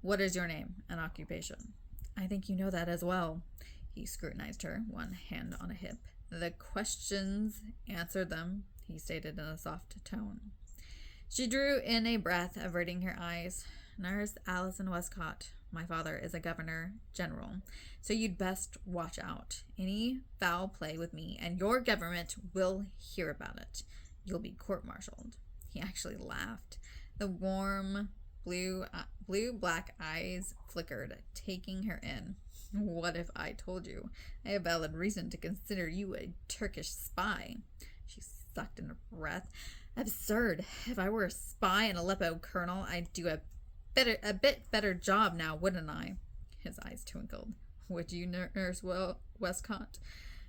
"What is your name and occupation?" "I think you know that as well." He scrutinized her, one hand on a hip. "The questions answered them," he stated in a soft tone. She drew in a breath, averting her eyes. "Nurse Allison Westcott. My father is a governor general, so you'd best watch out. Any foul play with me, and your government will hear about it. You'll be court-martialed." He actually laughed. The warm blue-black eyes flickered, taking her in. "What if I told you I have valid reason to consider you a Turkish spy?" She sucked in a breath. "Absurd. If I were a spy in Aleppo, Colonel, I'd do a bit better job now, wouldn't I?" His eyes twinkled. "Would you, Nurse Westcott?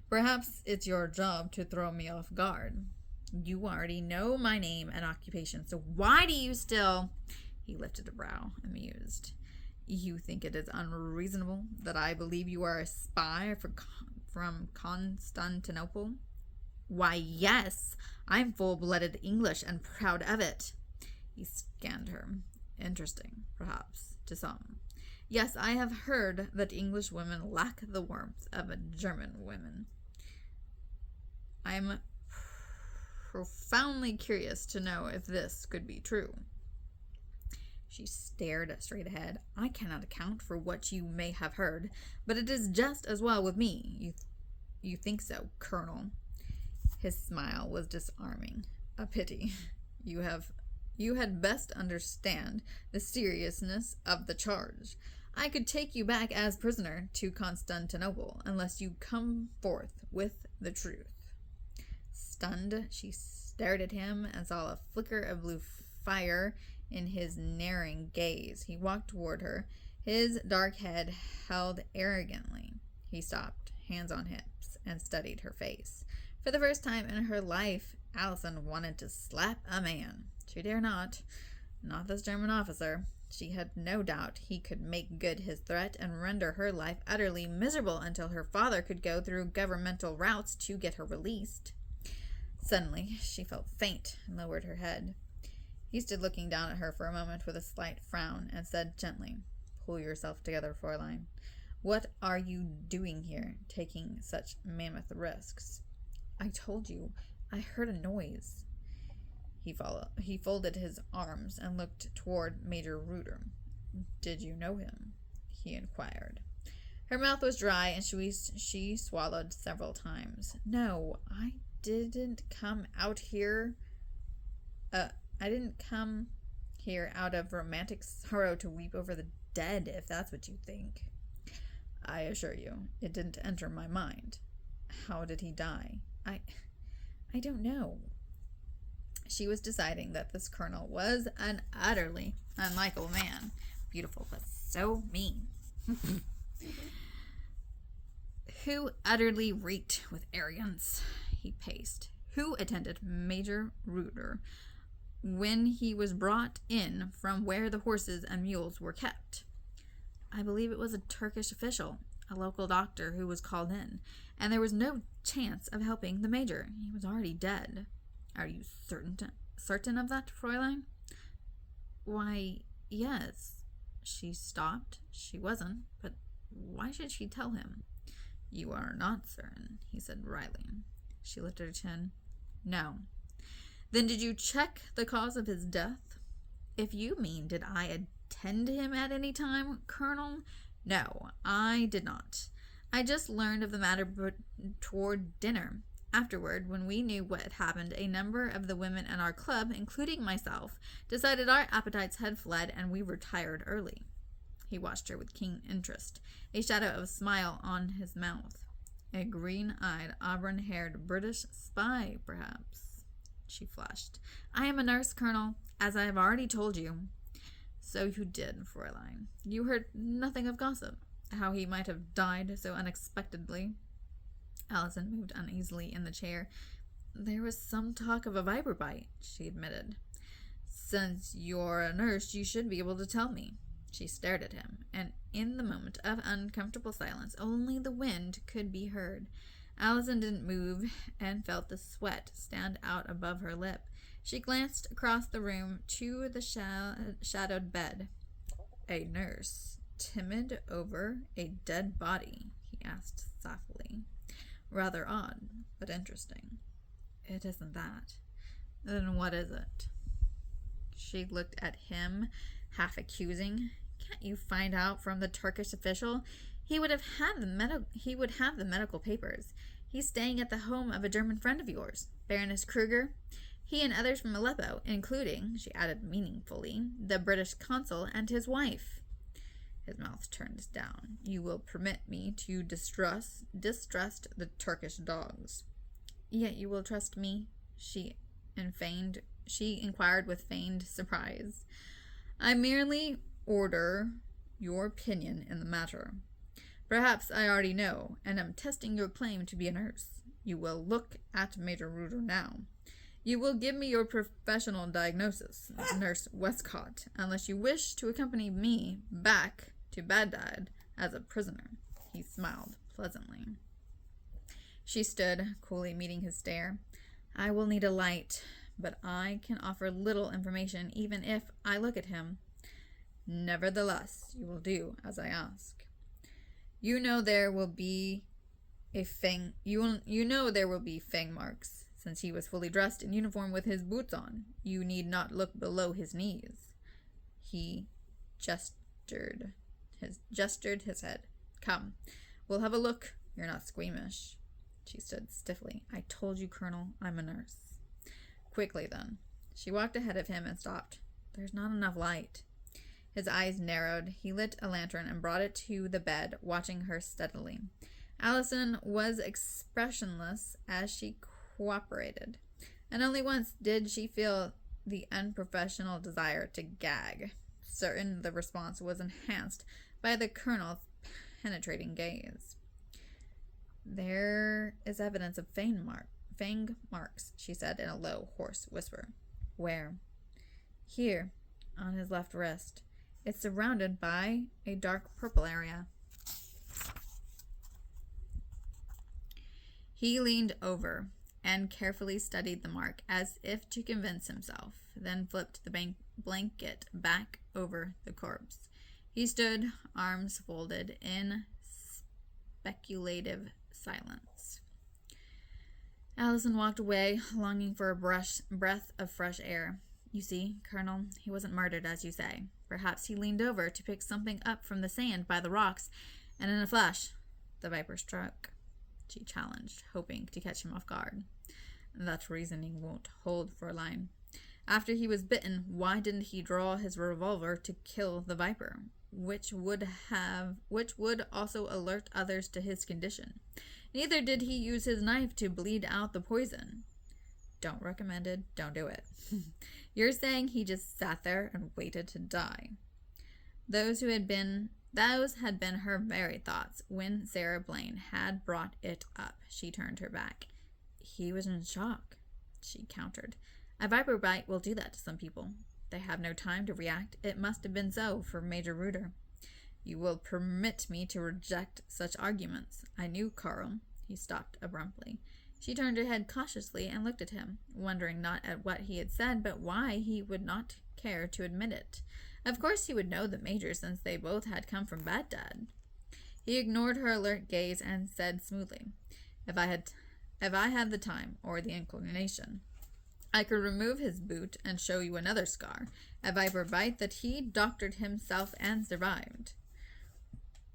Perhaps it's your job to throw me off guard." "You already know my name and occupation, so why do you still—" He lifted a brow, amused. "You think it is unreasonable that I believe you are a spy from Constantinople?" "Why, yes. I'm full-blooded English and proud of it." He scanned her. "Interesting, perhaps, to some. Yes, I have heard that English women lack the warmth of German women. I'm profoundly curious to know if this could be true." She stared straight ahead. "I cannot account for what you may have heard, but it is just as well with me. You think so, Colonel?" His smile was disarming. "A pity. You had best understand the seriousness of the charge. I could take you back as prisoner to Constantinople unless you come forth with the truth." Stunned, she stared at him and saw a flicker of blue fire in his narrowing gaze. He walked toward her, his dark head held arrogantly. He stopped, hands on hips, and studied her face. For the first time in her life, Allison wanted to slap a man. She dare not this German officer. She had no doubt he could make good his threat and render her life utterly miserable until her father could go through governmental routes to get her released. Suddenly, she felt faint and lowered her head. He stood looking down at her for a moment with a slight frown and said gently, Pull yourself together, Fräulein. What are you doing here, taking such mammoth risks? I told you. I heard a noise. He folded his arms and looked toward Major Reuter. Did you know him? He inquired. Her mouth was dry, and she swallowed several times. No, I didn't come out here. I didn't come here out of romantic sorrow to weep over the dead, if that's what you think. I assure you, it didn't enter my mind. How did he die? I don't know. She was deciding that this colonel was an utterly unlikable man. Beautiful, but so mean. Who utterly reeked with arrogance, he paced. Who attended Major Reuter when he was brought in from where the horses and mules were kept? I believe it was a Turkish official, a local doctor who was called in, and there was no chance of helping the major. He was already dead. Are you certain of that, Fräulein? Why, yes. She stopped. She wasn't, but why should she tell him? You are not certain, he said wryly. She lifted her chin. No. Then did you check the cause of his death? If you mean, did I attend to him at any time, Colonel? No, I did not. I just learned of the matter toward dinner. Afterward, when we knew what had happened, a number of the women in our club, including myself, decided our appetites had fled and we retired early. He watched her with keen interest, a shadow of a smile on his mouth. A green-eyed, auburn-haired British spy, perhaps. She flushed. I am a nurse, Colonel, as I have already told you. So you did, Fräulein. You heard nothing of gossip, how he might have died so unexpectedly. Allison moved uneasily in the chair. There was some talk of a viper bite, she admitted. Since you're a nurse, you should be able to tell me. She stared at him, and in the moment of uncomfortable silence, only the wind could be heard. Allison didn't move and felt the sweat stand out above her lip. She glanced across the room to the shadowed bed. A nurse, timid over a dead body, he asked softly. Rather odd, but interesting. It isn't that. Then what is it? She looked at him, half accusing. Can't you find out from the Turkish official? He would have the medical papers. He's staying at the home of a German friend of yours, Baroness Kruger. He and others from Aleppo, including, she added meaningfully, the British consul and his wife. His mouth turned down. You will permit me to distrust the Turkish dogs. Yet you will trust me? She inquired with feigned surprise. I merely order your opinion in the matter. Perhaps I already know, and am testing your claim to be a nurse. You will look at Major Reuter now. You will give me your professional diagnosis, Nurse Westcott, unless you wish to accompany me back to Baghdad as a prisoner. He smiled pleasantly. She stood, coolly meeting his stare. I will need a light, but I can offer little information even if I look at him. Nevertheless, you will do as I ask. You know there will be fang marks, since he was fully dressed in uniform with his boots on. You need not look below his knees. He gestured his head. Come, we'll have a look. You're not squeamish. She stood stiffly. I told you, Colonel, I'm a nurse. Quickly, then. She walked ahead of him and stopped. There's not enough light. His eyes narrowed. He lit a lantern and brought it to the bed, watching her steadily. Allison was expressionless as she cooperated, and only once did she feel the unprofessional desire to gag. Certain the response was enhanced by the colonel's penetrating gaze. There is evidence of fang marks, she said in a low, hoarse whisper. Where? Here, on his left wrist. It's surrounded by a dark purple area. He leaned over and carefully studied the mark as if to convince himself, then flipped the blanket back over the corpse. He stood, arms folded, in speculative silence. Allison walked away, longing for a breath of fresh air. You see, Colonel, he wasn't murdered, as you say. Perhaps he leaned over to pick something up from the sand by the rocks, and in a flash, the viper struck. She challenged, hoping to catch him off guard. That reasoning won't hold, Fräulein. After he was bitten, why didn't he draw his revolver to kill the viper, which would also alert others to his condition? Neither did he use his knife to bleed out the poison. Don't recommend it, don't do it. You're saying he just sat there and waited to die. Those had been her very thoughts when Sarah Blaine had brought it up. She turned her back. He was in shock, she countered. A viper bite will do that to some people. They have no time to react. It must have been so for Major Reuter. You will permit me to reject such arguments. I knew Carl. He stopped abruptly. She turned her head cautiously and looked at him, wondering not at what he had said, but why he would not care to admit it. Of course he would know the Major, since they both had come from Baghdad. He ignored her alert gaze and said smoothly, If I had the time or the inclination, I could remove his boot and show you another scar, a viper bite that he doctored himself and survived.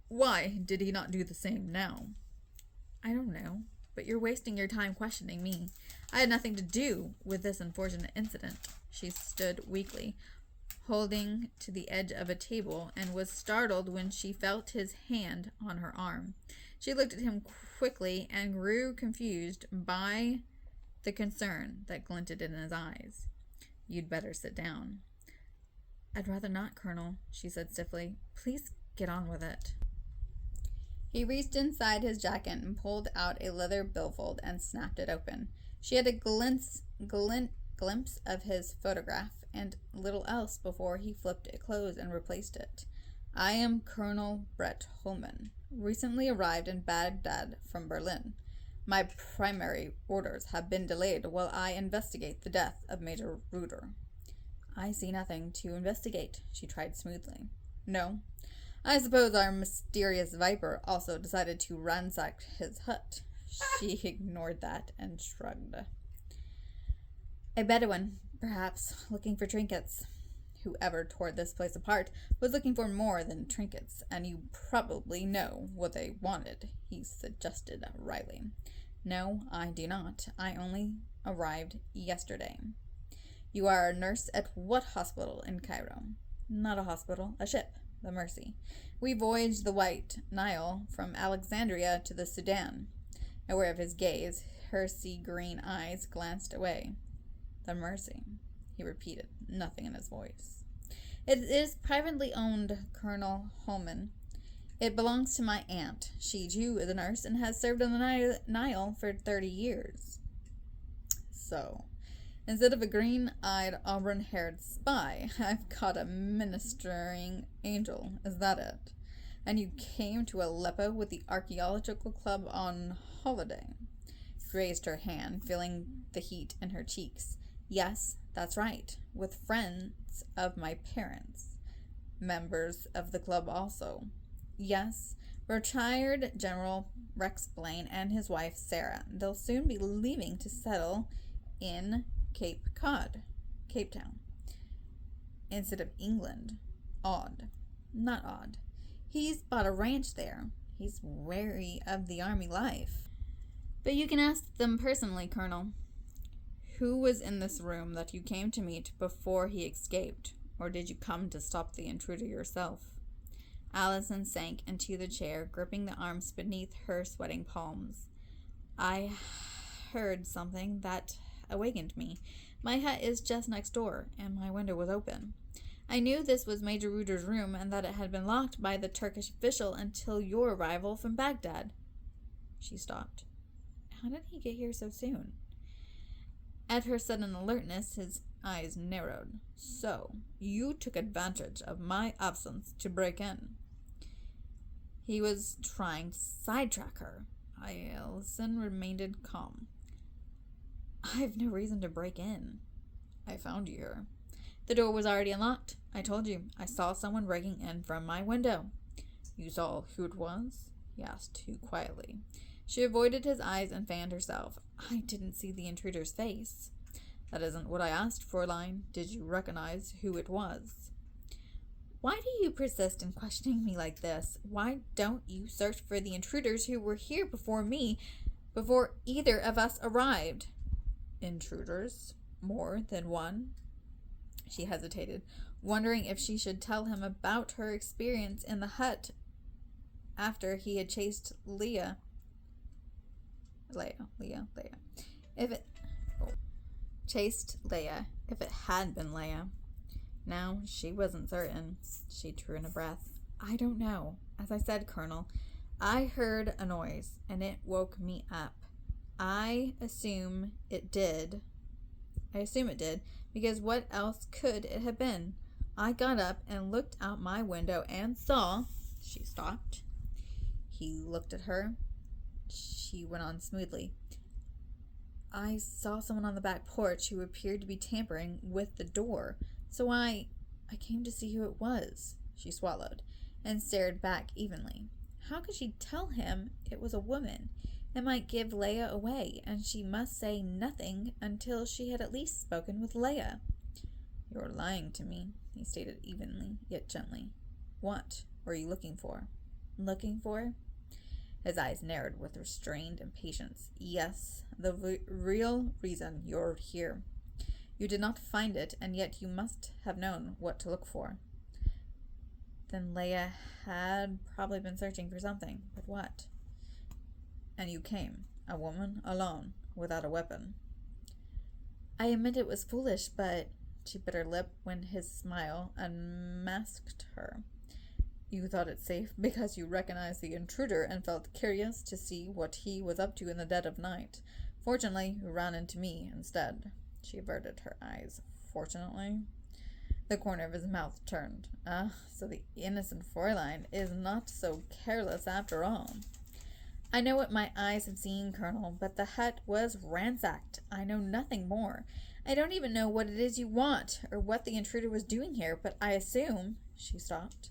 Why did he not do the same now? I don't know, but you're wasting your time questioning me. I had nothing to do with this unfortunate incident. She stood weakly, holding to the edge of a table, and was startled when she felt his hand on her arm. She looked at him quickly and grew confused by the concern that glinted in his eyes. You'd better sit down. I'd rather not, Colonel, she said stiffly. Please get on with it. He reached inside his jacket and pulled out a leather billfold and snapped it open. She had a glimpse of his photograph and little else before he flipped it closed and replaced it. I am Colonel Brett Holman, recently arrived in Baghdad from Berlin. My primary orders have been delayed while I investigate the death of Major Reuter. I see nothing to investigate, she tried smoothly. No. I suppose our mysterious viper also decided to ransack his hut. She ignored that and shrugged. A Bedouin, perhaps, looking for trinkets. Whoever tore this place apart was looking for more than trinkets, and you probably know what they wanted, he suggested wryly. No, I do not. I only arrived yesterday. You are a nurse at what hospital in Cairo? Not a hospital, a ship, the Mercy. We voyaged the White Nile from Alexandria to the Sudan. Aware of his gaze, her sea-green eyes glanced away. The Mercy, he repeated, nothing in his voice. It is privately owned, Colonel Holman. It belongs to my aunt. She, too, is a nurse and has served on the Nile for 30 years. So, instead of a green-eyed, auburn-haired spy, I've got a ministering angel. Is that it? And you came to Aleppo with the Archaeological Club on holiday? She raised her hand, feeling the heat in her cheeks. Yes, that's right. With friends of my parents. Members of the club also. Yes, retired General Rex Blaine and his wife Sarah. They'll soon be leaving to settle in Cape Town, instead of England. Odd. Not odd. He's bought a ranch there. He's wary of the army life. But you can ask them personally, Colonel. Who was in this room that you came to meet before he escaped? Or did you come to stop the intruder yourself? Allison sank into the chair, gripping the arms beneath her sweating palms. I heard something that awakened me. My hut is just next door, and my window was open. I knew this was Major Reuter's room and that it had been locked by the Turkish official until your arrival from Baghdad. She stopped. How did he get here so soon? At her sudden alertness, his eyes narrowed. So, you took advantage of my absence to break in. He was trying to sidetrack her. Allison remained calm. I've no reason to break in. I found you here. The door was already unlocked. I told you. I saw someone breaking in from my window. You saw who it was? He asked too quietly. She avoided his eyes and fanned herself. I didn't see the intruder's face. That isn't what I asked, Fräulein. Did you recognize who it was? Why do you persist in questioning me like this? Why don't you search for the intruders who were here before me, before either of us arrived? Intruders? More than one? She hesitated, wondering if she should tell him about her experience in the hut after he had chased Leah. Chased Leah, if it had been Leah. Now, she wasn't certain. She drew in a breath. I don't know. As I said, Colonel, I heard a noise, and it woke me up. I assume it did, because what else could it have been? I got up and looked out my window and saw... She stopped. He looked at her. She went on smoothly. I saw someone on the back porch who appeared to be tampering with the door, so I came to see who it was. She swallowed and stared back evenly. How could she tell him it was a woman? It might give Leah away, and she must say nothing until she had at least spoken with Leah. You're lying to me, he stated evenly, yet gently. What were you looking for? Looking for? His eyes narrowed with restrained impatience. Yes, the real reason you're here. You did not find it, and yet you must have known what to look for. Then Leah had probably been searching for something. But what? And you came, a woman, alone, without a weapon. I admit it was foolish, but... She bit her lip when his smile unmasked her. You thought it safe because you recognized the intruder and felt curious to see what he was up to in the dead of night. Fortunately, you ran into me instead. She averted her eyes. Fortunately? The corner of his mouth turned. So the innocent Fräulein is not so careless after all. I know what my eyes have seen, Colonel, but the hut was ransacked. I know nothing more. I don't even know what it is you want, or what the intruder was doing here, but I assume... She stopped.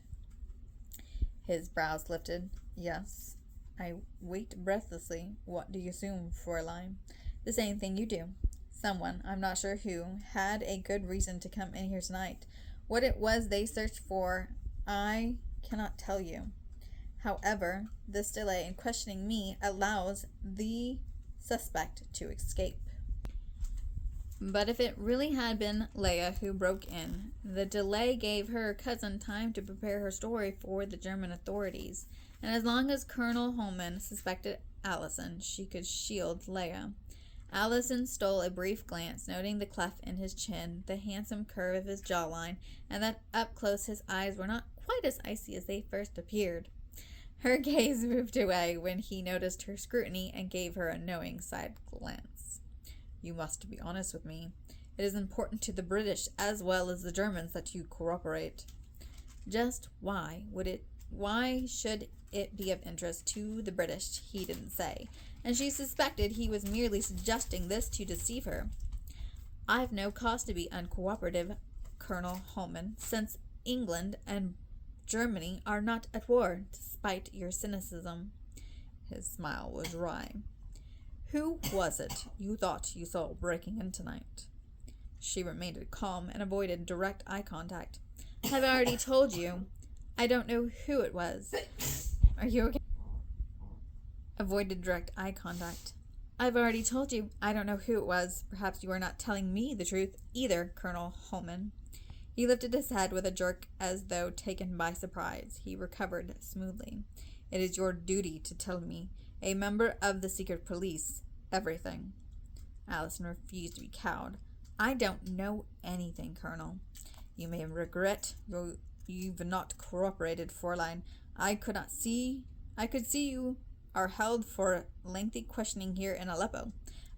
His brows lifted. Yes. I wait breathlessly. What do you assume, Fräulein? The same thing you do. Someone, I'm not sure who, had a good reason to come in here tonight. What it was they searched for, I cannot tell you. However, this delay in questioning me allows the suspect to escape. But if it really had been Leah who broke in, the delay gave her cousin time to prepare her story for the German authorities, and as long as Colonel Holman suspected Allison, she could shield Leah. Allison stole a brief glance, noting the cleft in his chin, the handsome curve of his jawline, and that up close his eyes were not quite as icy as they first appeared. Her gaze moved away when he noticed her scrutiny and gave her a knowing side glance. You must be honest with me. It is important to the British as well as the Germans that you cooperate. Just why should it be of interest to the British, he didn't say, and she suspected he was merely suggesting this to deceive her. I've no cause to be uncooperative, Colonel Holman, since England and Germany are not at war, despite your cynicism. His smile was wry. Who was it you thought you saw breaking in tonight? She remained calm and avoided direct eye contact. I've already told you. I don't know who it was. Are you okay? Avoided direct eye contact. I've already told you. I don't know who it was. Perhaps you are not telling me the truth either, Colonel Holman. He lifted his head with a jerk as though taken by surprise. He recovered smoothly. It is your duty to tell me, a member of the secret police, everything. Allison refused to be cowed. I don't know anything, Colonel. You may regret you've not cooperated, Fräulein. I could see you are held for lengthy questioning here in Aleppo.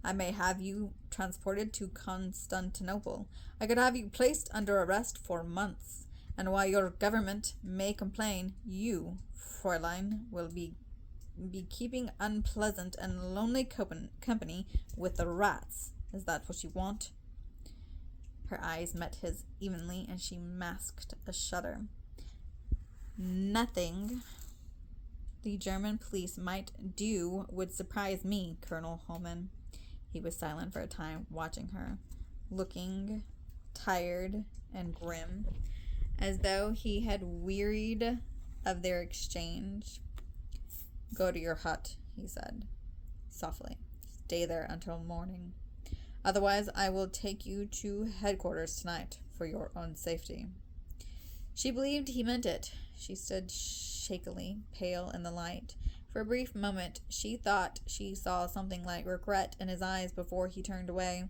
I may have you transported to Constantinople. I could have you placed under arrest for months. And while your government may complain, you, Fräulein, will be keeping unpleasant and lonely company with the rats. Is that what you want? Her eyes met his evenly, and she masked a shudder. Nothing the German police might do would surprise me, Colonel Holman. He was silent for a time, watching her, looking tired and grim, as though he had wearied of their exchange. Go to your hut, he said, softly. Stay there until morning. Otherwise, I will take you to headquarters tonight for your own safety. She believed he meant it. She stood shakily, pale in the light. For a brief moment, she thought she saw something like regret in his eyes before he turned away.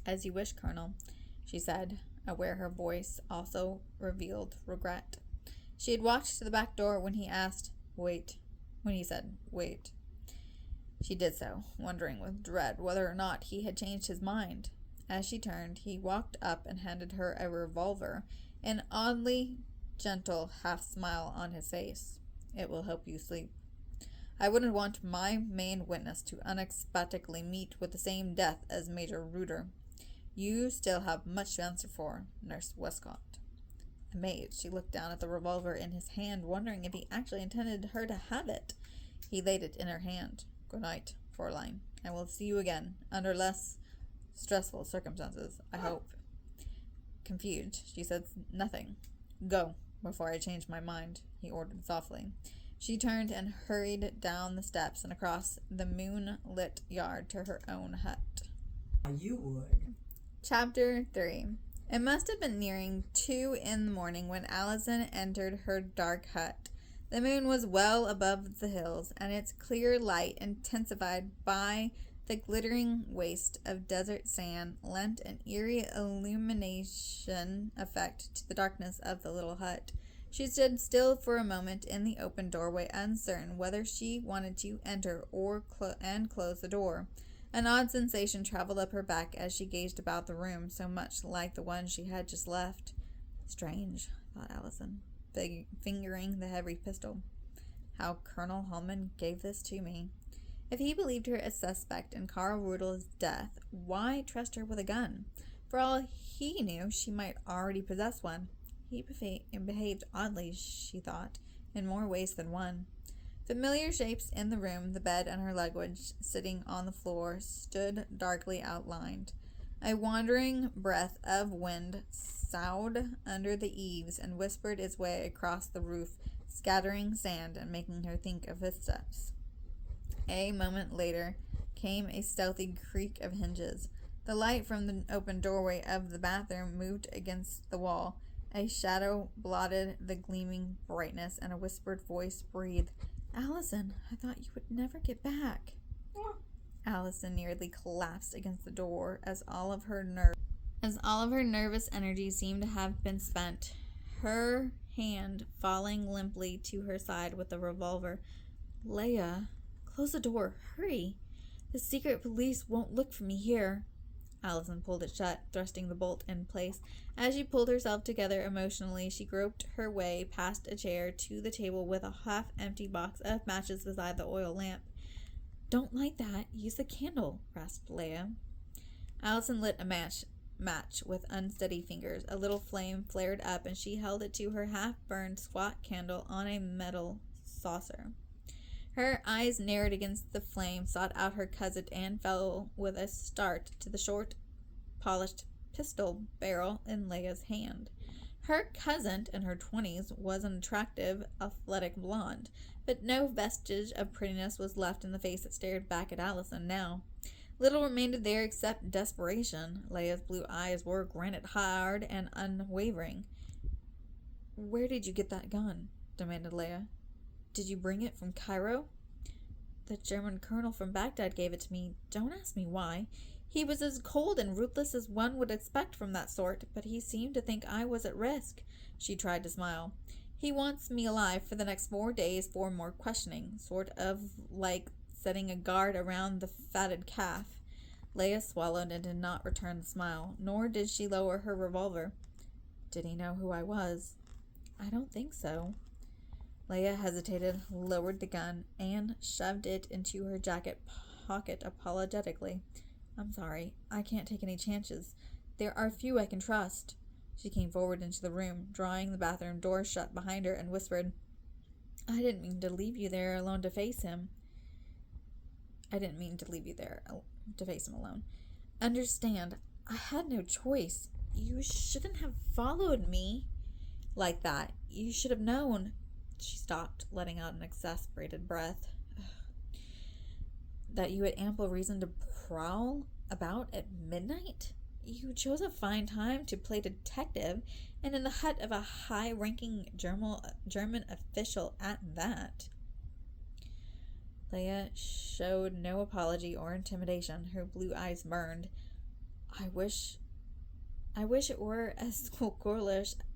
As you wish, Colonel, she said, aware her voice also revealed regret. She had walked to the back door when he said, wait. She did so, wondering with dread whether or not he had changed his mind. As she turned, he walked up and handed her a revolver, an oddly gentle half-smile on his face. It will help you sleep. I wouldn't want my main witness to unexpectedly meet with the same death as Major Reuter. You still have much to answer for, Nurse Westcott. Amazed, she looked down at the revolver in his hand, wondering if he actually intended her to have it. He laid it in her hand. Good night, Fräulein. I will see you again, under less stressful circumstances, I hope. Confused, she said nothing. Go, before I change my mind, he ordered softly. She turned and hurried down the steps and across the moonlit yard to her own hut. You would. Chapter 3. It must have been nearing 2 in the morning when Allison entered her dark hut. The moon was well above the hills, and its clear light, intensified by the glittering waste of desert sand, lent an eerie illumination effect to the darkness of the little hut. She stood still for a moment in the open doorway, uncertain whether she wanted to enter or close the door. An odd sensation traveled up her back as she gazed about the room, so much like the one she had just left. Strange, thought Allison, fingering the heavy pistol. How Colonel Holman gave this to me. If he believed her a suspect in Karl Rudel's death, why trust her with a gun? For all he knew, she might already possess one. He behaved oddly, she thought, in more ways than one. Familiar shapes in the room, the bed and her luggage sitting on the floor, stood darkly outlined. A wandering breath of wind soughed under the eaves and whispered its way across the roof, scattering sand and making her think of footsteps. A moment later came a stealthy creak of hinges. The light from the open doorway of the bathroom moved against the wall. A shadow blotted the gleaming brightness, and a whispered voice breathed, "Allison, I thought you would never get back." Allison nearly collapsed against the door as all of her nervous energy seemed to have been spent. Her hand falling limply to her side with the revolver. "Leia, close the door. Hurry. The secret police won't look for me here." Allison pulled it shut, thrusting the bolt in place. As she pulled herself together emotionally, she groped her way past a chair to the table with a half-empty box of matches beside the oil lamp. "Don't light that. Use the candle," rasped Leia. Allison lit a match with unsteady fingers. A little flame flared up, and she held it to her half-burned squat candle on a metal saucer. Her eyes narrowed against the flame, sought out her cousin, and fell with a start to the short, polished pistol barrel in Leia's hand. Her cousin, in her 20s, was an attractive, athletic blonde, but no vestige of prettiness was left in the face that stared back at Allison now. Little remained there except desperation. Leia's blue eyes were granite hard and unwavering. "Where did you get that gun?" demanded Leia. "Did you bring it from Cairo?" "The German colonel from Baghdad gave it to me. Don't ask me why. He was as cold and ruthless as one would expect from that sort, but he seemed to think I was at risk." She tried to smile. "He wants me alive for the next 4 days for more questioning, sort of like setting a guard around the fatted calf." Leia swallowed and did not return the smile, nor did she lower her revolver. "Did he know who I was?" "I don't think so." Leia hesitated, lowered the gun, and shoved it into her jacket pocket apologetically. "I'm sorry. I can't take any chances. There are few I can trust. She came forward into the room, drawing the bathroom door shut behind her, and whispered, I didn't mean to leave you there alone to face him. I didn't mean to leave you there to face him alone. Understand, I had no choice. You shouldn't have followed me like that. You should have known. She stopped, letting out an exasperated breath. That you had ample reason to prowl about at midnight? You chose a fine time to play detective, and in the hut of a high-ranking German official at that. Leia showed no apology or intimidation. Her blue eyes burned. I wish it were as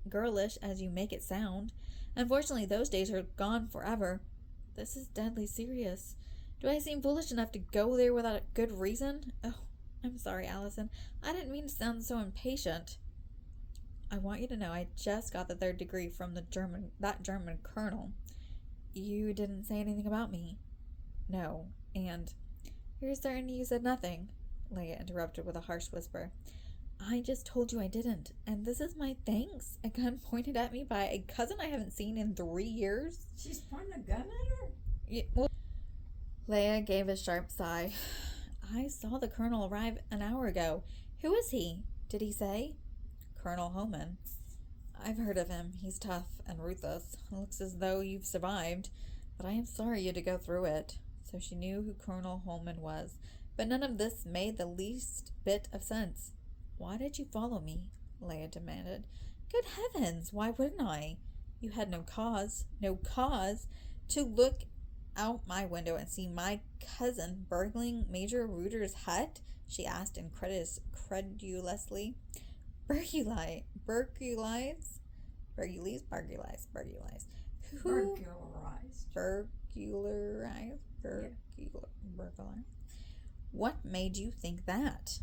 girlish as you make it sound. Unfortunately, those days are gone forever. This is deadly serious. Do I seem foolish enough to go there without a good reason? Oh, I'm sorry, Allison. I didn't mean to sound so impatient. I want you to know I just got the 3rd degree from that German colonel. You didn't say anything about me. No, and you're certain you said nothing? Leia interrupted with a harsh whisper. I just told you I didn't, and this is my thanks. A gun pointed at me by a cousin I haven't seen in 3 years. She's pointing a gun at her? Yeah, well, Leia gave a sharp sigh. I saw the colonel arrive an hour ago. Who is he? Did he say? Colonel Homan. I've heard of him. He's tough and ruthless. Looks as though you've survived, but I am sorry you had to go through it. So she knew who Colonel Holman was, but none of this made the least bit of sense. Why did you follow me? Leia demanded. Good heavens, why wouldn't I? You had no cause to look out my window and see my cousin burgling Major Reuter's hut? She asked incredulously. Burgularize? Who? Burgularized. Burglar. What made you think that?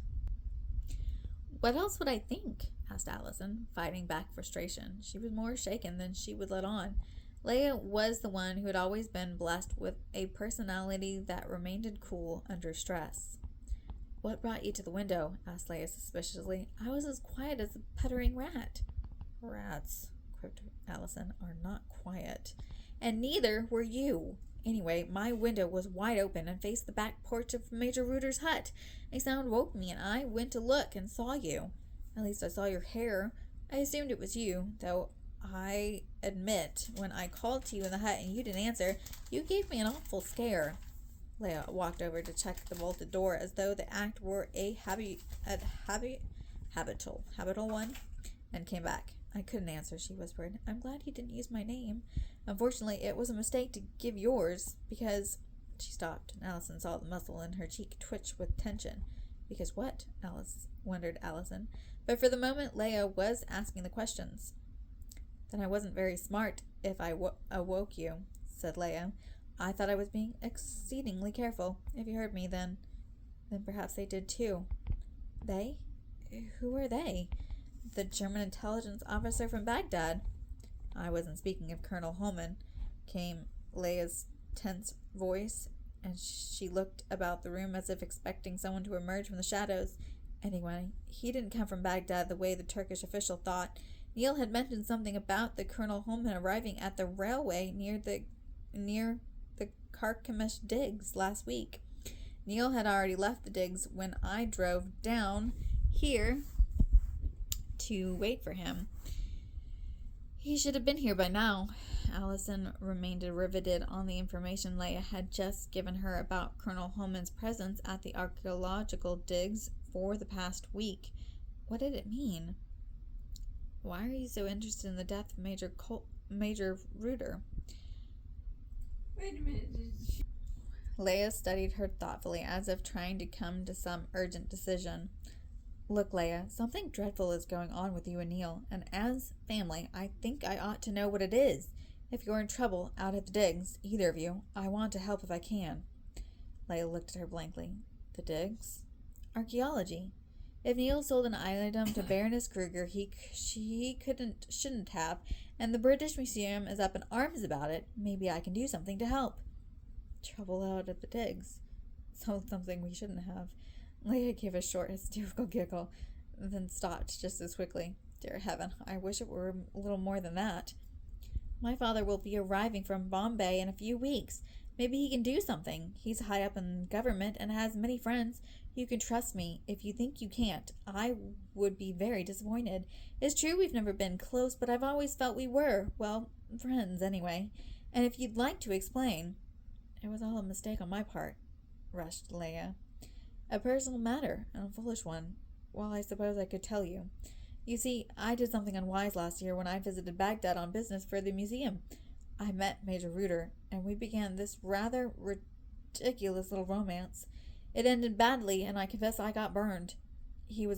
What else would I think? Asked Allison, fighting back frustration. She was more shaken than she would let on. Leia was the one who had always been blessed with a personality that remained cool under stress. What brought you to the window? Asked Leia suspiciously. I was as quiet as a puttering rat. Rats, quipped Allison, are not quiet. And neither were you. Anyway, my window was wide open and faced the back porch of Major Reuter's hut. A sound woke me, and I went to look and saw you. At least I saw your hair. I assumed it was you, though I admit, when I called to you in the hut and you didn't answer, you gave me an awful scare. Leia walked over to check the bolted door as though the act were a habitual one, and came back. I couldn't answer, she whispered. I'm glad you didn't use my name. Unfortunately, it was a mistake to give yours, because... She stopped, and Allison saw the muscle in her cheek twitch with tension. Because what? Wondered Allison. But for the moment, Leia was asking the questions. Then I wasn't very smart if I awoke you, said Leia. I thought I was being exceedingly careful. If you heard me, then perhaps they did too. They? Who are they? The German intelligence officer from Baghdad. I wasn't speaking of Colonel Holman, came Leia's tense voice, and she looked about the room as if expecting someone to emerge from the shadows. Anyway, he didn't come from Baghdad the way the Turkish official thought. Neil had mentioned something about the Colonel Holman arriving at the railway near the Carchemish digs last week. Neil had already left the digs when I drove down here to wait for him. He should have been here by now. Allison remained riveted on the information Leia had just given her about Colonel Holman's presence at the archaeological digs for the past week. What did it mean? Why are you so interested in the death of Major Reuter? Wait a minute. Leia studied her thoughtfully, as if trying to come to some urgent decision. Look, Leia, something dreadful is going on with you and Neil, and as family, I think I ought to know what it is. If you're in trouble out at the digs, either of you, I want to help if I can. Leia looked at her blankly. The digs? Archaeology. If Neil sold an item to Baroness Kruger, shouldn't have, and the British Museum is up in arms about it, maybe I can do something to help. Trouble out at the digs. Something we shouldn't have. Leia gave a short, hysterical giggle. then stopped just as quickly. Dear heaven, I wish it were a little more than that. My father will be arriving from Bombay in a few weeks. Maybe he can do something. He's high up in government and has many friends. You can trust me. If you think you can't, I would be very disappointed. It's true we've never been close, but I've always felt we were. Well, friends, anyway. And if you'd like to explain... It was all a mistake on my part, rushed Leia. A personal matter, and a foolish one. Well, I suppose I could tell you. You see, I did something unwise last year when I visited Baghdad on business for the museum. I met Major Reuter, and we began this rather ridiculous little romance. It ended badly, and I confess I got burned. He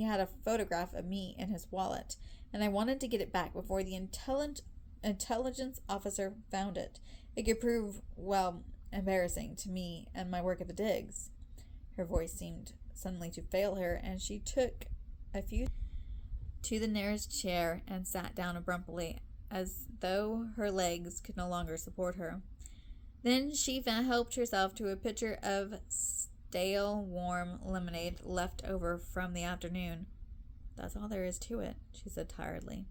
had a photograph of me in his wallet, and I wanted to get it back before the intelligence officer found it. It could prove, well, embarrassing to me and my work at the digs. Her voice seemed suddenly to fail her, and she took a few to the nearest chair and sat down abruptly, as though her legs could no longer support her. Then she helped herself to a pitcher of stale, warm lemonade left over from the afternoon. That's all there is to it, she said tiredly.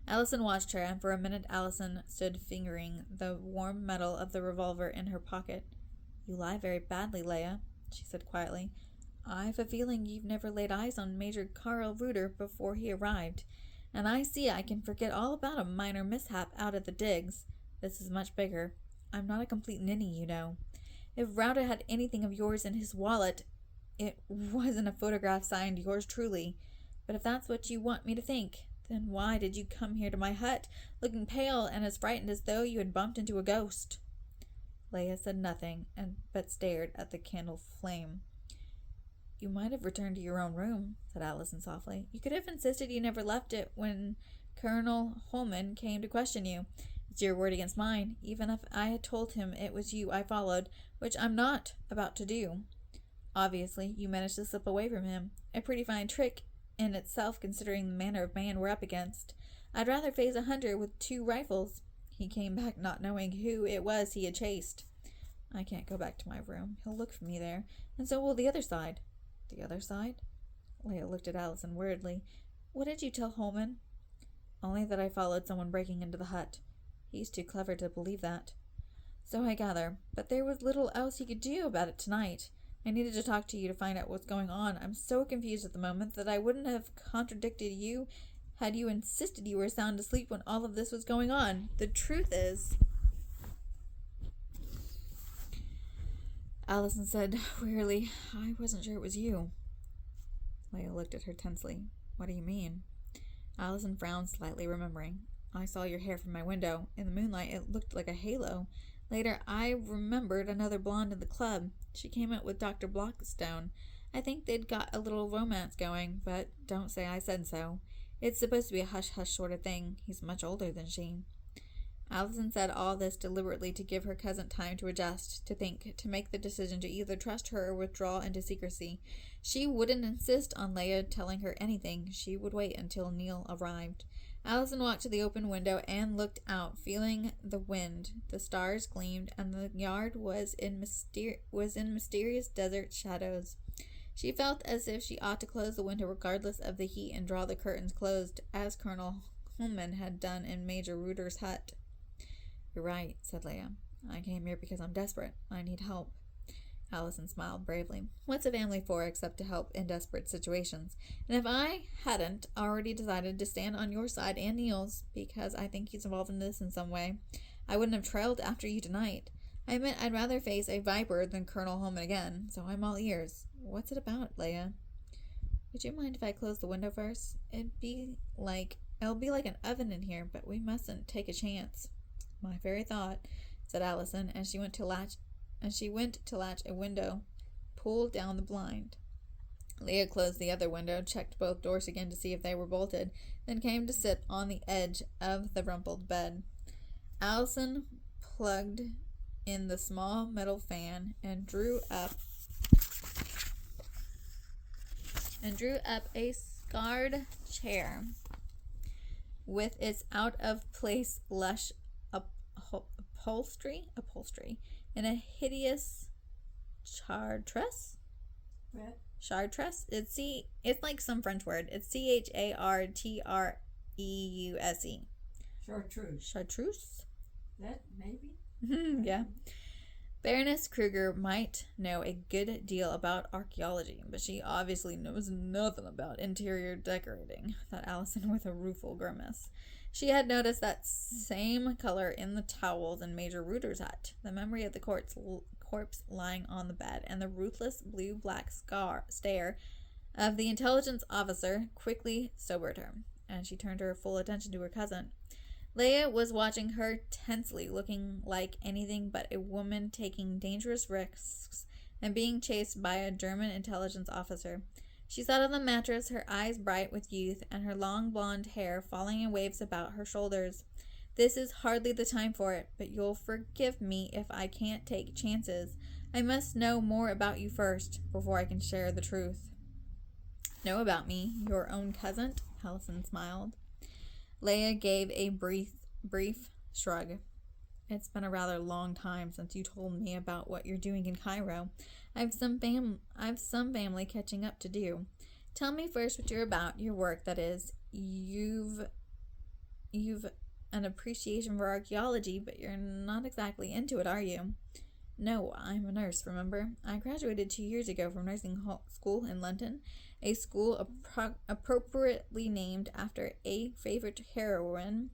Allison watched her, and for a minute Allison stood fingering the warm metal of the revolver in her pocket. You lie very badly, Leia, she said quietly. I've a feeling you've never laid eyes on Major Carl Reuter before he arrived, and I see I can forget all about a minor mishap out at the digs. This is much bigger. I'm not a complete ninny, you know. If Reuter had anything of yours in his wallet, it wasn't a photograph signed yours truly. But if that's what you want me to think, then why did you come here to my hut, looking pale and as frightened as though you had bumped into a ghost? Leia said nothing, but stared at the candle flame. You might have returned to your own room, said Allison softly. You could have insisted you never left it when Colonel Holman came to question you. It's your word against mine, even if I had told him it was you I followed, which I'm not about to do. Obviously, you managed to slip away from him. A pretty fine trick in itself, considering the manner of man we're up against. I'd rather face a hunter with 2 rifles. He came back not knowing who it was he had chased. I can't go back to my room. He'll look for me there, and so will the other side. The other side? Leia looked at Allison worriedly. What did you tell Holman? Only that I followed someone breaking into the hut. He's too clever to believe that. So I gather, but there was little else he could do about it tonight. I needed to talk to you to find out what's going on. I'm so confused at the moment that I wouldn't have contradicted you had you insisted you were sound asleep when all of this was going on. The truth is... Allison said wearily, I wasn't sure it was you. Leia looked at her tensely. What do you mean? Allison frowned slightly, remembering. I saw your hair from my window. In the moonlight, it looked like a halo. Later, I remembered another blonde in the club. She came out with Dr. Blockstone. I think they'd got a little romance going, but don't say I said so. It's supposed to be a hush-hush sort of thing. He's much older than she. Allison said all this deliberately to give her cousin time to adjust, to think, to make the decision to either trust her or withdraw into secrecy. She wouldn't insist on Leia telling her anything. She would wait until Neil arrived. Allison walked to the open window and looked out, feeling the wind. The stars gleamed, and the yard was in mysterious desert shadows. She felt as if she ought to close the window regardless of the heat and draw the curtains closed, as Colonel Holman had done in Major Reuter's hut. You're right, said Leia. I came here because I'm desperate. I need help. Allison smiled bravely. What's a family for except to help in desperate situations? And if I hadn't already decided to stand on your side and Neil's, because I think he's involved in this in some way, I wouldn't have trailed after you tonight. I admit I'd rather face a viper than Colonel Holman again, so I'm all ears. What's it about, Leia? Would you mind if I close the window first? It'll be like an oven in here, but we mustn't take a chance. My very thought, said Allison, and she went to latch a window, pulled down the blind. Leia closed the other window, checked both doors again to see if they were bolted, then came to sit on the edge of the rumpled bed. Allison plugged in the small metal fan and drew up a scarred chair with its out-of-place lush upholstery and a hideous chartreuse. Chartreuse? It's like some French word. It's Chartreuse. Chartreuse. Chartreuse? That maybe? Yeah. Baroness Kruger might know a good deal about archaeology, but she obviously knows nothing about interior decorating, thought Allison with a rueful grimace. She had noticed that same color in the towels in Major Reuter's hut. The memory of the corpse lying on the bed and the ruthless blue-black stare of the intelligence officer quickly sobered her, and she turned her full attention to her cousin. Leia was watching her tensely, looking like anything but a woman taking dangerous risks and being chased by a German intelligence officer. She sat on the mattress, her eyes bright with youth, and her long blonde hair falling in waves about her shoulders. This is hardly the time for it, but you'll forgive me if I can't take chances. I must know more about you first, before I can share the truth. Know about me? Your own cousin? Allison smiled. Leia gave a brief shrug. It's been a rather long time since you told me about what you're doing in Cairo. I've some family catching up to do. Tell me first what you're about, your work, that is. You've an appreciation for archaeology, but you're not exactly into it, are you? No, I'm a nurse, remember? I graduated 2 years ago from nursing school in London, a school appropriately named after a favorite heroine,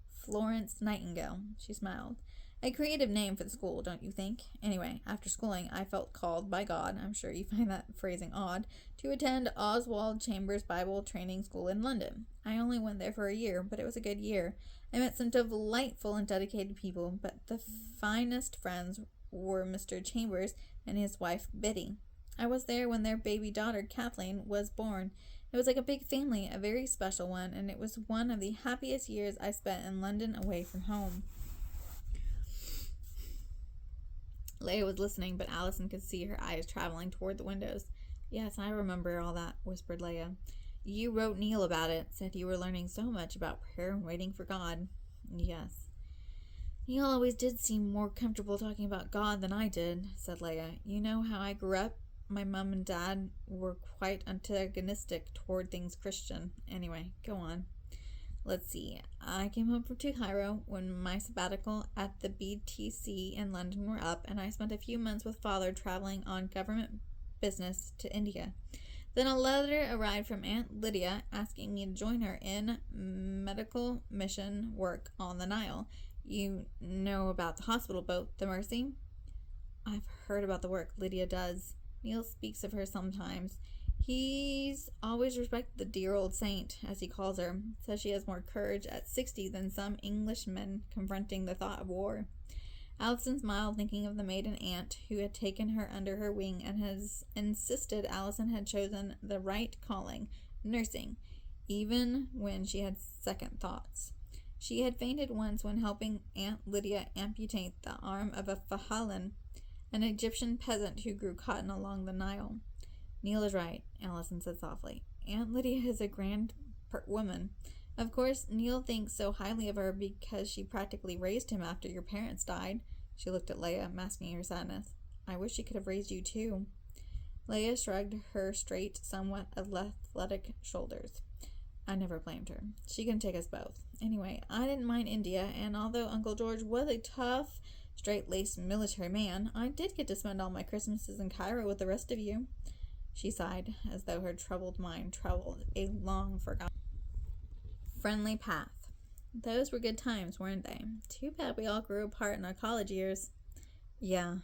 Florence Nightingale. She smiled. A creative name for the school, don't you think? Anyway, after schooling, I felt called by God, I'm sure you find that phrasing odd, to attend Oswald Chambers Bible Training School in London. I only went there for a year, but it was a good year. I met some delightful and dedicated people, but the finest friends were Mr. Chambers and his wife, Biddy. I was there when their baby daughter, Kathleen, was born. It was like a big family, a very special one, and it was one of the happiest years I spent in London away from home. Leia was listening, but Allison could see her eyes traveling toward the windows. Yes, I remember all that, whispered Leia. You wrote Neil about it, said you were learning so much about prayer and waiting for God. Yes. Neil always did seem more comfortable talking about God than I did, said Leia. You know how I grew up? My mom and dad were quite antagonistic toward things Christian. Anyway, go on. Let's see. I came home from Cairo when my sabbatical at the BTC in London were up, and I spent a few months with Father traveling on government business to India. Then a letter arrived from Aunt Lydia asking me to join her in medical mission work on the Nile. You know about the hospital boat, the Mercy? I've heard about the work Lydia does. Neil speaks of her sometimes. He's always respected the dear old saint, as he calls her. Says she has more courage at 60 than some Englishmen confronting the thought of war. Allison smiled, thinking of the maiden aunt who had taken her under her wing and has insisted Allison had chosen the right calling, nursing, even when she had second thoughts. She had fainted once when helping Aunt Lydia amputate the arm of a Fahalan, an Egyptian peasant who grew cotton along the Nile. Neil is right, Allison said softly. Aunt Lydia is a grand woman. Of course, Neil thinks so highly of her because she practically raised him after your parents died. She looked at Leia, masking her sadness. I wish she could have raised you too. Leia shrugged her straight, somewhat athletic shoulders. I never blamed her. She can take us both. Anyway, I didn't mind India, and although Uncle George was a tough, straight-laced military man, I did get to spend all my Christmases in Cairo with the rest of you. She sighed, as though her troubled mind traveled a long-forgotten friendly path. Those were good times, weren't they? Too bad we all grew apart in our college years. Yeah,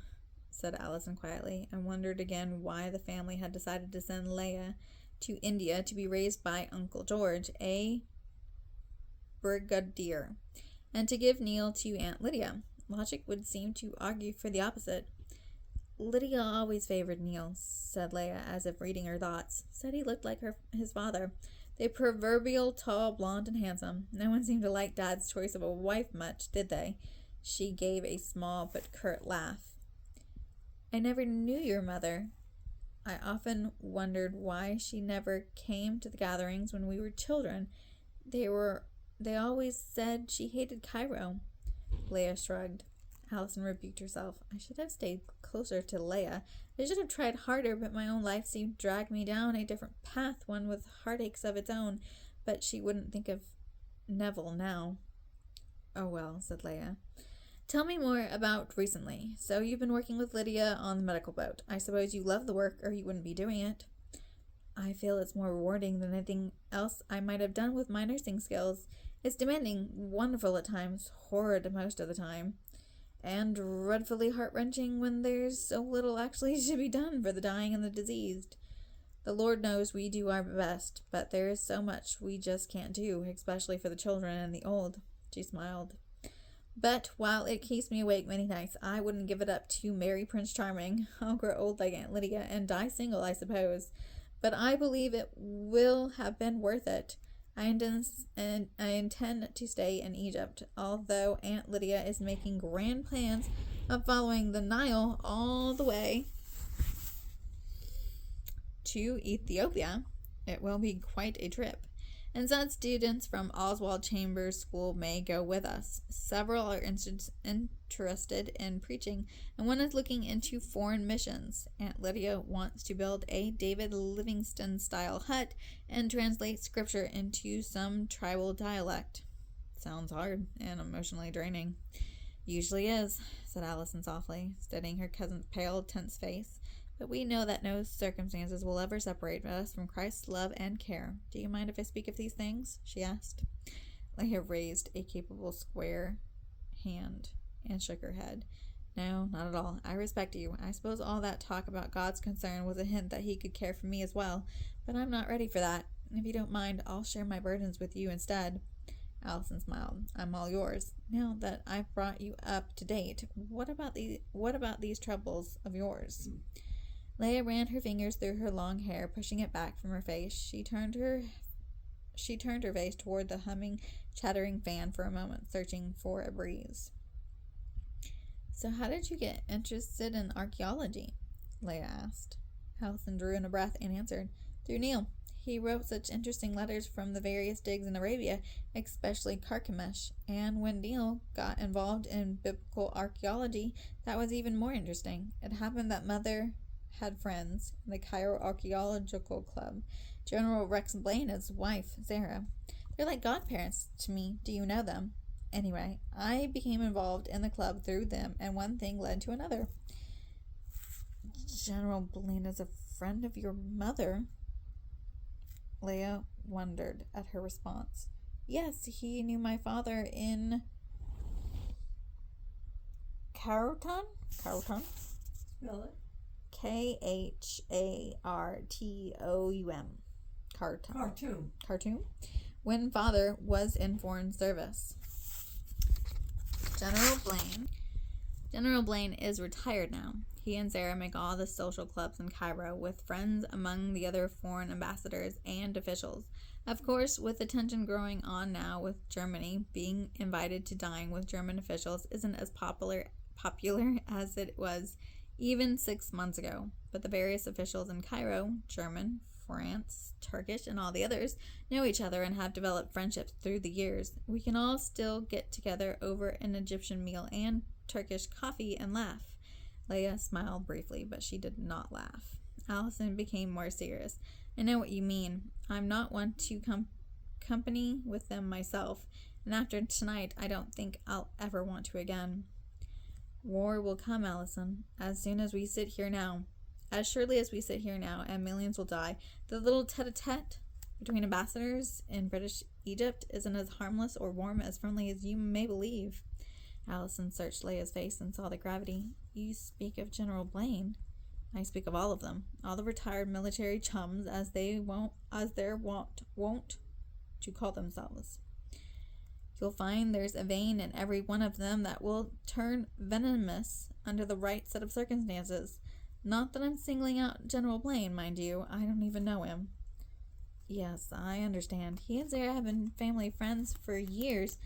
said Allison quietly, and wondered again why the family had decided to send Leia to India to be raised by Uncle George, a brigadier, and to give Neil to Aunt Lydia. Logic would seem to argue for the opposite. Lydia always favored Neil, said Leia, as if reading her thoughts. Said he looked like his father. The proverbial tall, blonde, and handsome. No one seemed to like Dad's choice of a wife much, did they? She gave a small but curt laugh. I never knew your mother. I often wondered why she never came to the gatherings when we were children. They always said she hated Cairo. Leia shrugged. Allison rebuked herself. I should have stayed closer to Leia. I should have tried harder, but my own life seemed to drag me down a different path, one with heartaches of its own. But she wouldn't think of Neville now. Oh well, said Leia. Tell me more about recently. So you've been working with Lydia on the medical boat. I suppose you love the work, or you wouldn't be doing it. I feel it's more rewarding than anything else I might have done with my nursing skills. It's demanding, wonderful at times, horrid most of the time, and dreadfully heart-wrenching when there's so little actually to be done for the dying and the diseased. The Lord knows we do our best, but there is so much we just can't do, especially for the children and the old. She smiled. But while it keeps me awake many nights, I wouldn't give it up to marry Prince Charming. I'll grow old like Aunt Lydia and die single, I suppose. But I believe it will have been worth it. I intend to stay in Egypt, although Aunt Lydia is making grand plans of following the Nile all the way to Ethiopia. It will be quite a trip. And some students from Oswald Chambers School may go with us. Several are interested in preaching, and one is looking into foreign missions. Aunt Lydia wants to build a David Livingstone-style hut and translate scripture into some tribal dialect. Sounds hard and emotionally draining. Usually is, said Allison softly, studying her cousin's pale, tense face. But we know that no circumstances will ever separate us from Christ's love and care. Do you mind if I speak of these things? She asked. Leia raised a capable square hand and shook her head. No, not at all. I respect you. I suppose all that talk about God's concern was a hint that he could care for me as well, but I'm not ready for that. If you don't mind, I'll share my burdens with you instead. Allison smiled. I'm all yours. Now that I've brought you up to date, what about these troubles of yours? Leia ran her fingers through her long hair, pushing it back from her face. She turned her face toward the humming, chattering fan for a moment, searching for a breeze. So how did you get interested in archaeology? Leia asked. Allison drew in a breath and answered, through Neil. He wrote such interesting letters from the various digs in Arabia, especially Carchemish, and when Neil got involved in biblical archaeology, that was even more interesting. It happened that Mother had friends in the Cairo Archaeological Club. General Rex Blaine and his wife, Sarah. They're like godparents to me. Do you know them? Anyway, I became involved in the club through them, and one thing led to another. General Blaine is a friend of your mother? Leia wondered at her response. Yes, he knew my father in Khartoum? Really? Khartoum. Khartoum. When father was in foreign service. General Blaine is retired now. He and Sarah make all the social clubs in Cairo, with friends among the other foreign ambassadors and officials. Of course, with the tension growing on now with Germany, being invited to dine with German officials isn't as popular as it was even 6 months ago. But the various officials in Cairo, German, France, Turkish, and all the others, know each other and have developed friendships through the years. We can all still get together over an Egyptian meal and Turkish coffee and laugh. Leia smiled briefly, but she did not laugh. Allison became more serious. I know what you mean. I'm not one to company with them myself, and after tonight, I don't think I'll ever want to again. War will come, Allison, as soon as we sit here now. As surely as we sit here now, and millions will die, the little tete-a-tete between ambassadors in British Egypt isn't as harmless or warm as friendly as you may believe. Allison searched Leia's face and saw the gravity. You speak of General Blaine. I speak of all of them, all the retired military chums, as they're wont to call themselves. You'll find there's a vein in every one of them that will turn venomous under the right set of circumstances. Not that I'm singling out General Blaine, mind you. I don't even know him. Yes, I understand. He and Sarah have been family friends for years.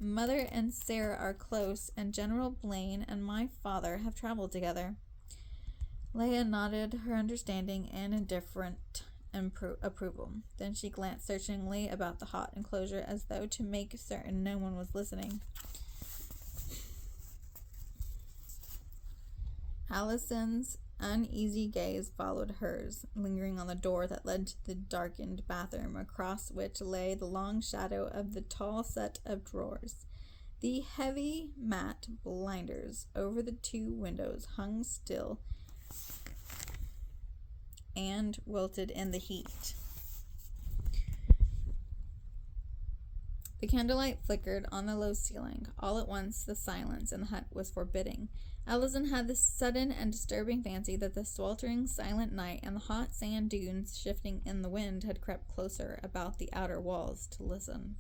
Mother and Sarah are close, and General Blaine and my father have traveled together. Leia nodded her understanding and indifferent approval. Then she glanced searchingly about the hot enclosure as though to make certain no one was listening. Allison's uneasy gaze followed hers, lingering on the door that led to the darkened bathroom, across which lay the long shadow of the tall set of drawers. The heavy matte blinders over the 2 windows hung still and wilted in the heat. The candlelight flickered on the low ceiling. All at once, the silence in the hut was forbidding. Allison had the sudden and disturbing fancy that the sweltering, silent night and the hot sand dunes shifting in the wind had crept closer about the outer walls to listen.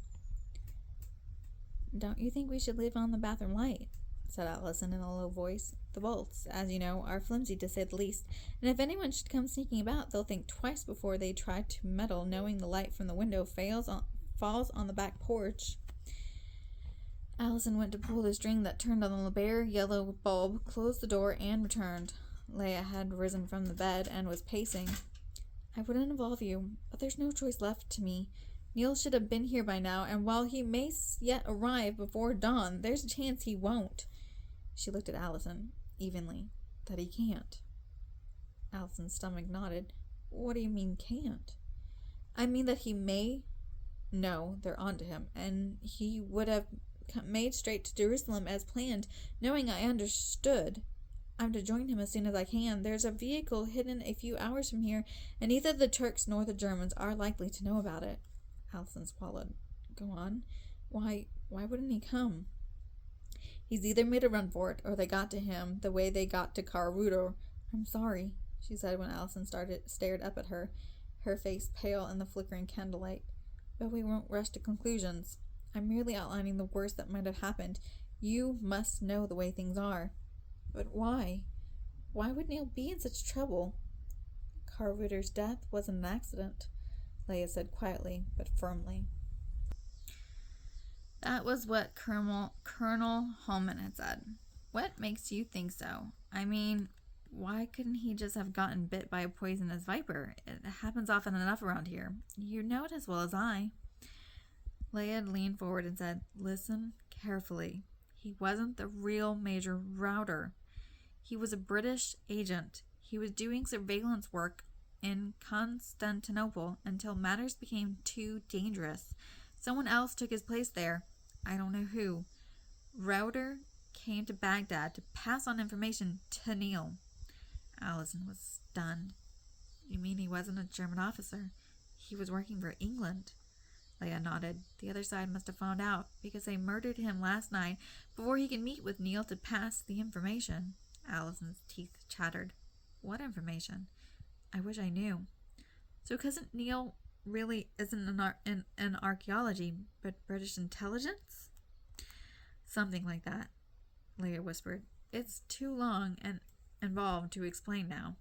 "Don't you think we should leave on the bathroom light?" said Allison in a low voice. "The bolts, as you know, are flimsy to say the least, and if anyone should come sneaking about, they'll think twice before they try to meddle, knowing the light from the window falls on the back porch." Allison went to pull the string that turned on the bare yellow bulb, closed the door, and returned. Leah had risen from the bed and was pacing. "I wouldn't involve you, but there's no choice left to me. Neil should have been here by now, and while he may yet arrive before dawn, there's a chance he won't." She looked at Allison, evenly. "That he can't." Allison's stomach nodded. "What do you mean, can't?" "I mean that he may know they're onto him, and he would have made straight to Jerusalem as planned, knowing I understood. I'm to join him as soon as I can. There's a vehicle hidden a few hours from here, and neither the Turks nor the Germans are likely to know about it." Allison swallowed. "Go on. Why wouldn't he come?" "He's either made a run for it, or they got to him the way they got to Karl Rudolph." "I'm sorry," she said when Allison stared up at her, her face pale in the flickering candlelight. "But we won't rush to conclusions. I'm merely outlining the worst that might have happened. You must know the way things are." "But why? Why would Neil be in such trouble?" "Karl Rudolph's death wasn't an accident," Leah said quietly but firmly. That was what Colonel Holman had said. "What makes you think so? I mean, why couldn't he just have gotten bit by a poisonous viper? It happens often enough around here. You know it as well as I." Leah leaned forward and said, "Listen carefully. He wasn't the real Major Rauder. He was a British agent. He was doing surveillance work in Constantinople until matters became too dangerous. Someone else took his place there. I don't know who. Rauder came to Baghdad to pass on information to Neil." Allison was stunned. "You mean he wasn't a German officer? He was working for England?" Leah nodded. "The other side must have found out, because they murdered him last night before he could meet with Neil to pass the information." Allison's teeth chattered. "What information? I wish I knew." "So cousin Neil really isn't in archaeology, but British intelligence?" "Something like that," Leah whispered. "It's too long and involved to explain now."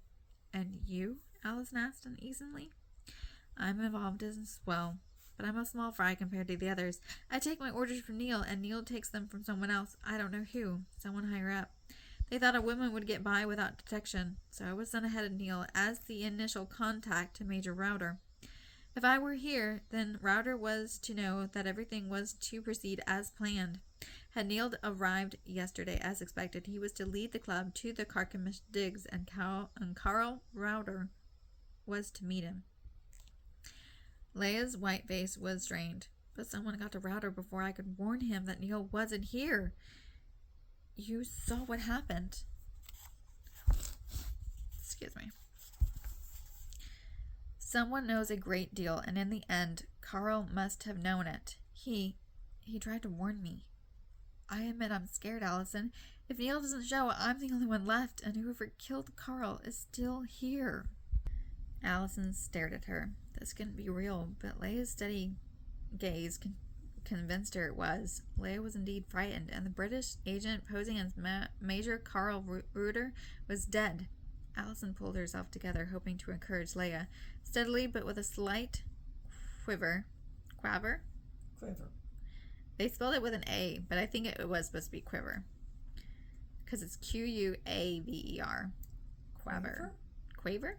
"And you?" Allison asked uneasily. "I'm involved as well, but I'm a small fry compared to the others. I take my orders from Neil, and Neil takes them from someone else. I don't know who. Someone higher up. They thought a woman would get by without detection, so I was sent ahead of Neil as the initial contact to Major Rauder. If I were here, then Rauder was to know that everything was to proceed as planned. Had Neil arrived yesterday as expected, he was to lead the club to the Carchemish digs, and Karl Rauder was to meet him." Leah's white face was strained. "But someone got to Rauder before I could warn him that Neil wasn't here. You saw what happened." Excuse me. "Someone knows a great deal, and in the end, Karl must have known it. He tried to warn me. I admit I'm scared, Allison. If Neil doesn't show, I'm the only one left, and whoever killed Karl is still here." Allison stared at her. This couldn't be real, but Leah's steady gaze convinced her it was. Leah was indeed frightened, and the British agent posing as Major Karl Reuter was dead. Allison pulled herself together, hoping to encourage Leah. Steadily, but with a slight quiver. Quaver? Quiver. They spelled it with an A, but I think it was supposed to be quiver. Because it's Quaver.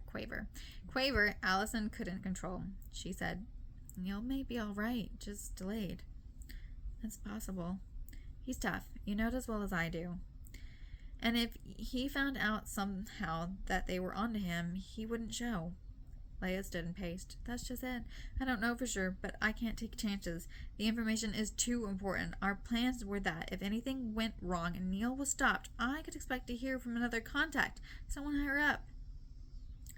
Quaver? Quaver, Allison couldn't control. She said, "Neil may be all right, just delayed." "It's possible. He's tough. You know it as well as I do." And if he found out somehow that they were onto him, he wouldn't show. Leia stood and paced. That's just it. I don't know for sure, but I can't take chances. The information is too important. Our plans were that if anything went wrong and Neil was stopped, I could expect to hear from another contact, someone higher up.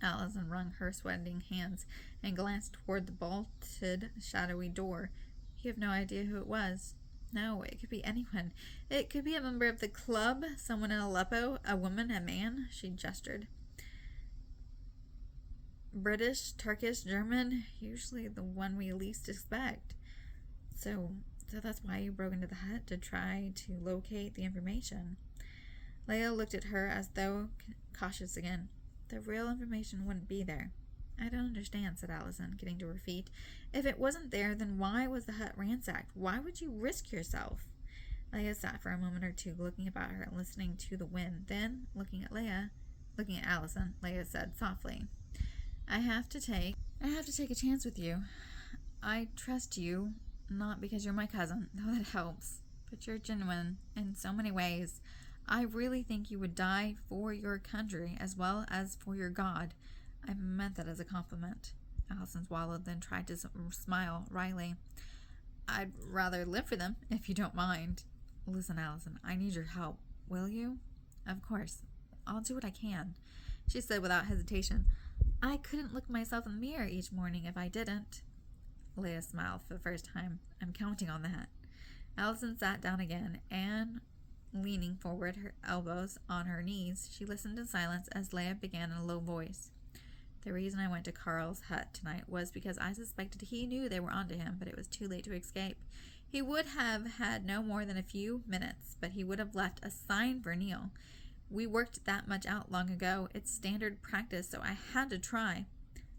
Allison wrung her sweating hands and glanced toward the bolted, shadowy door. You have no idea who it was. No, it could be anyone. It could be a member of the club, someone in Aleppo, a woman, a man. She gestured. British, Turkish, German, usually the one we least expect. So that's why you broke into the hut, to try to locate the information. Leia looked at her as though cautious again. The real information wouldn't be there. I don't understand, said Allison, getting to her feet. If it wasn't there, then why was the hut ransacked? Why would you risk yourself? Leia sat for a moment or two, looking about her and listening to the wind. Then, looking at Allison, Leia said softly, I have to take a chance with you. I trust you, not because you're my cousin, though that helps, but you're genuine in so many ways. I really think you would die for your country as well as for your God. I meant that as a compliment. Allison swallowed, then tried to smile wryly. I'd rather live for them, if you don't mind. Listen, Allison, I need your help. Will you? Of course. I'll do what I can, she said without hesitation. I couldn't look myself in the mirror each morning if I didn't. Leia smiled for the first time. I'm counting on that. Allison sat down again, and leaning forward, her elbows on her knees, she listened in silence as Leia began in a low voice. The reason I went to Carl's hut tonight was because I suspected he knew they were onto him, but it was too late to escape. He would have had no more than a few minutes, but he would have left a sign for Neil. We worked that much out long ago. It's standard practice, so I had to try.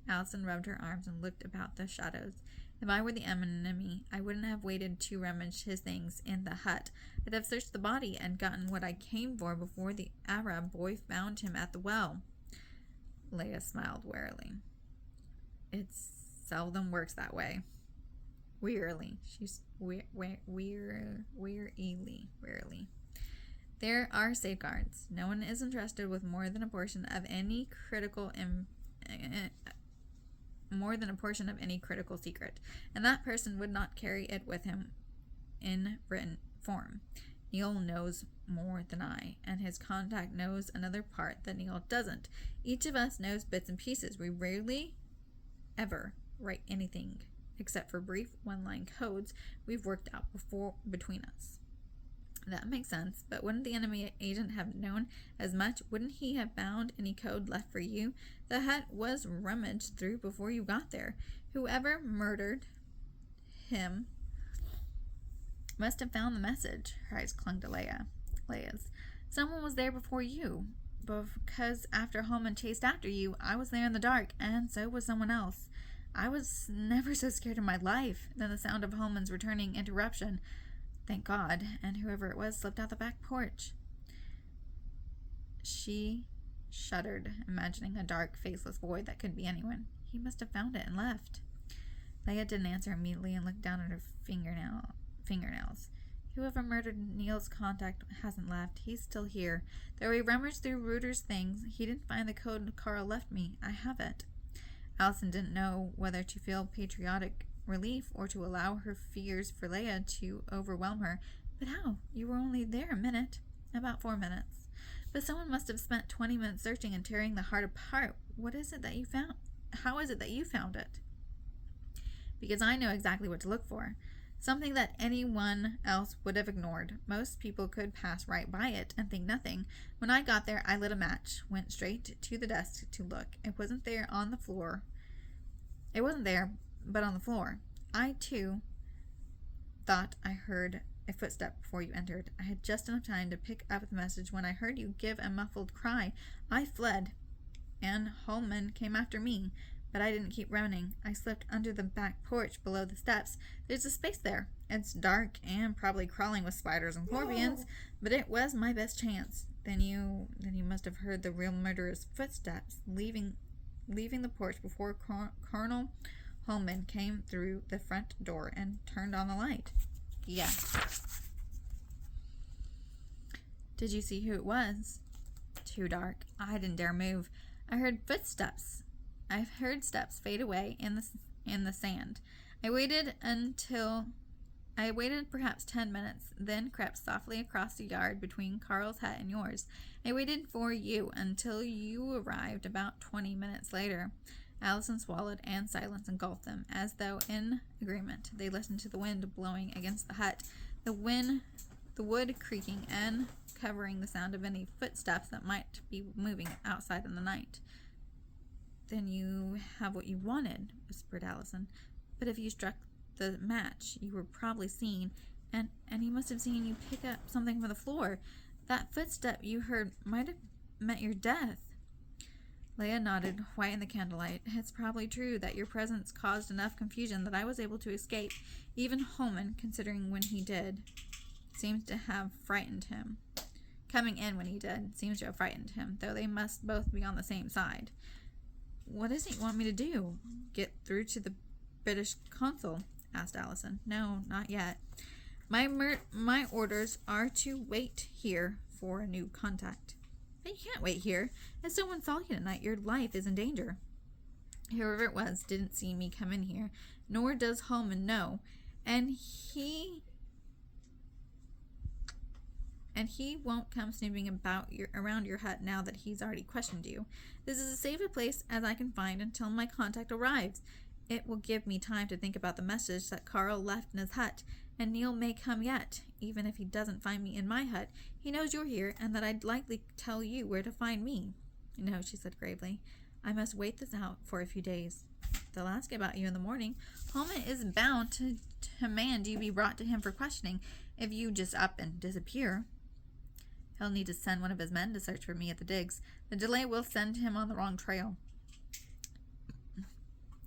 Allison rubbed her arms and looked about the shadows. If I were the enemy, I wouldn't have waited to rummage his things in the hut. I'd have searched the body and gotten what I came for before the Arab boy found him at the well. Leia smiled warily. It seldom works that way. Wearily. Wearily. There are safeguards. No one is entrusted with more than a portion of any critical secret, and that person would not carry it with him in written form. Neil knows more than I, and his contact knows another part that Neil doesn't. Each of us knows bits and pieces. We rarely ever write anything except for brief one-line codes we've worked out between us. That makes sense, but wouldn't the enemy agent have known as much? Wouldn't he have found any code left for you? The hut was rummaged through before you got there. Whoever murdered him must have found the message. Her eyes clung to Leia's. Someone was there before you, because after Holman chased after you, I was there in the dark, and so was someone else. I was never so scared in my life. Then the sound of Holman's returning interruption. Thank God, and whoever it was slipped out the back porch. She shuddered, imagining a dark, faceless void that could be anyone. He must have found it and left. Leia didn't answer immediately and looked down at her fingernails. Whoever murdered Neil's contact hasn't left. He's still here. Though he rummaged through Reuter's things, he didn't find the code Carl left me. I have it. Allison didn't know whether to feel patriotic relief or to allow her fears for Leia to overwhelm her. But how? You were only there a minute. About 4 minutes. But someone must have spent 20 minutes searching and tearing the heart apart. What is it that you found? How is it that you found it? Because I know exactly what to look for. Something that anyone else would have ignored. Most people could pass right by it and think nothing. When I got there, I lit a match, went straight to the desk to look. It wasn't there on the floor. It wasn't there, but on the floor. I, too, thought I heard a footstep before you entered. I had just enough time to pick up the message when I heard you give a muffled cry. I fled, and Holman came after me, but I didn't keep running. I slipped under the back porch below the steps. There's a space there. It's dark and probably crawling with spiders and scorpions, but it was my best chance. Then you must have heard the real murderer's footsteps leaving the porch before Colonel Holman came through the front door and turned on the light. Yes. Did you see who it was? Too dark. I didn't dare move. I heard footsteps. I've heard steps fade away in the sand. I waited perhaps 10 minutes, then crept softly across the yard between Carl's hut and yours. I waited for you until you arrived about 20 minutes later. Allison swallowed, and silence engulfed them, as though in agreement. They listened to the wind blowing against the hut, the wood creaking and covering the sound of any footsteps that might be moving outside in the night. Then you have what you wanted, whispered Allison. But if you struck the match, you were probably seen, and he must have seen you pick up something from the floor. That footstep you heard might have meant your death. Leah nodded, white in the candlelight. It's probably true that your presence caused enough confusion that I was able to escape. Even Holman, considering when he did, seems to have frightened him. Coming in when he did seems to have frightened him, though they must both be on the same side. What does he want me to do? Get through to the British consul? Asked Allison. No, not yet. My orders are to wait here for a new contact. But you can't wait here. If someone saw you tonight, your life is in danger. Whoever it was didn't see me come in here, nor does Holman know, and he won't come snooping around your hut now that he's already questioned you. This is as safe a place as I can find until my contact arrives. It will give me time to think about the message that Carl left in his hut, and Neil may come yet. Even if he doesn't find me in my hut, he knows you're here and that I'd likely tell you where to find me. No, she said gravely. I must wait this out for a few days. They'll ask about you in the morning. Holman is bound to demand you be brought to him for questioning if you just up and disappear. He'll need to send one of his men to search for me at the digs. The delay will send him on the wrong trail.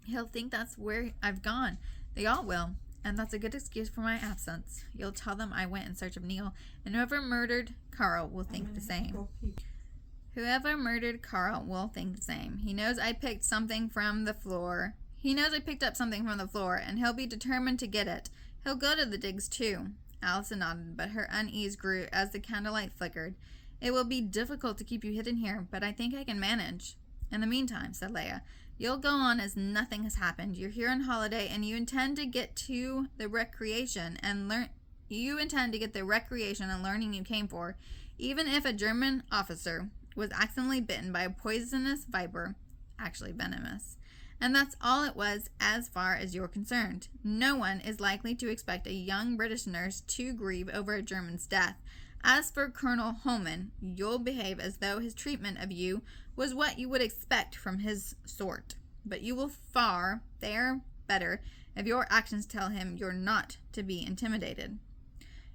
He'll think that's where I've gone. They all will, and that's a good excuse for my absence. You'll tell them I went in search of Neil, and whoever murdered Carl will think the same. Whoever murdered Carl will think the same. He knows I picked something from the floor. He knows I picked up something from the floor, and he'll be determined to get it. He'll go to the digs, too. Allison nodded, but her unease grew as the candlelight flickered. It will be difficult to keep you hidden here, but I think I can manage. In the meantime, said Leah, you'll go on as nothing has happened. You're here on holiday, and you intend to get to the recreation and learn. You intend to get the recreation and learning you came for, even if a German officer was accidentally bitten by a poisonous viper, actually venomous. And that's all it was as far as you're concerned. No one is likely to expect a young British nurse to grieve over a German's death. As for Colonel Holman, you'll behave as though his treatment of you was what you would expect from his sort. But you will fare better if your actions tell him you're not to be intimidated.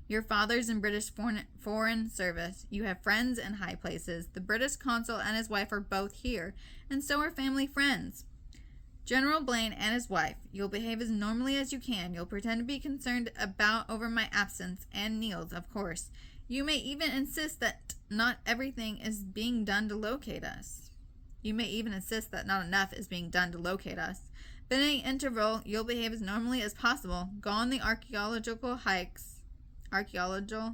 Your father's in British foreign service. You have friends in high places. The British consul and his wife are both here, and so are family friends. General Blaine and his wife. You'll behave as normally as you can. You'll pretend to be concerned over my absence, and Neil's, of course. You may even insist that not everything is being done to locate us. You may even insist that not enough is being done to locate us. But in any interval, you'll behave as normally as possible. Go on the archaeological hikes. Archaeology.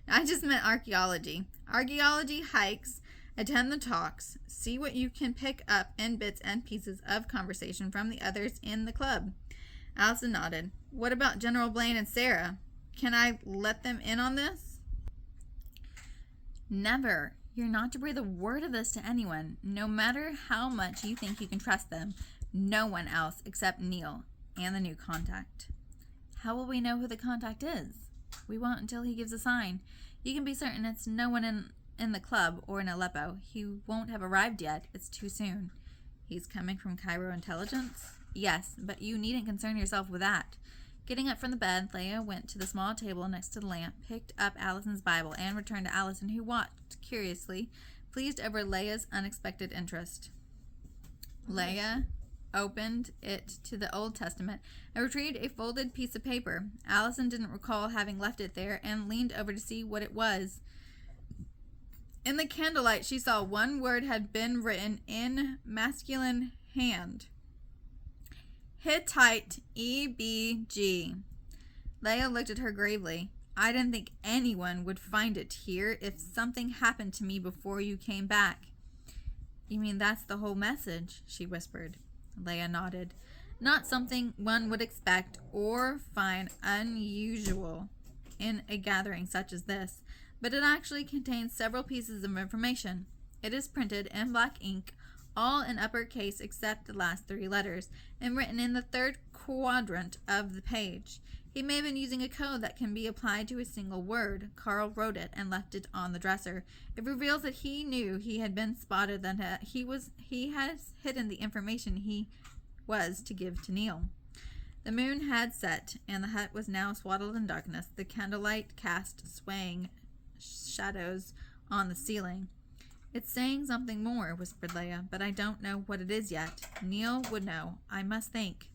I just meant archaeology. Archaeology hikes. Attend the talks. See what you can pick up in bits and pieces of conversation from the others in the club. Allison nodded. What about General Blaine and Sarah? Can I let them in on this? Never. You're not to breathe a word of this to anyone, no matter how much you think you can trust them. No one else except Neil and the new contact. How will we know who the contact is? We won't until he gives a sign. You can be certain it's no one in the club or in Aleppo. He won't have arrived yet. It's too soon. He's coming from Cairo intelligence? Yes, but you needn't concern yourself with that. Getting up from the bed, Leah went to the small table next to the lamp, picked up Allison's Bible, and returned to Allison, who watched curiously, pleased over Leah's unexpected interest. Leah opened it to the Old Testament and retrieved a folded piece of paper. Allison didn't recall having left it there and leaned over to see what it was. In the candlelight, she saw one word had been written in masculine hand. Hittite, EBG. Leia looked at her gravely. I didn't think anyone would find it here if something happened to me before you came back. You mean that's the whole message? She whispered. Leia nodded. Not something one would expect or find unusual in a gathering such as this, but it actually contains several pieces of information. It is printed in black ink, all in uppercase except the last 3 letters, and written in the 3rd quadrant of the page. He may have been using a code that can be applied to a single word. Carl wrote it and left it on the dresser. It reveals that he knew he had been spotted, that he has hidden the information he was to give to Neil. The moon had set, and the hut was now swaddled in darkness. The candlelight cast swaying shadows on the ceiling. It's saying something more, whispered Leia, but I don't know what it is yet. Neil would know. I must think.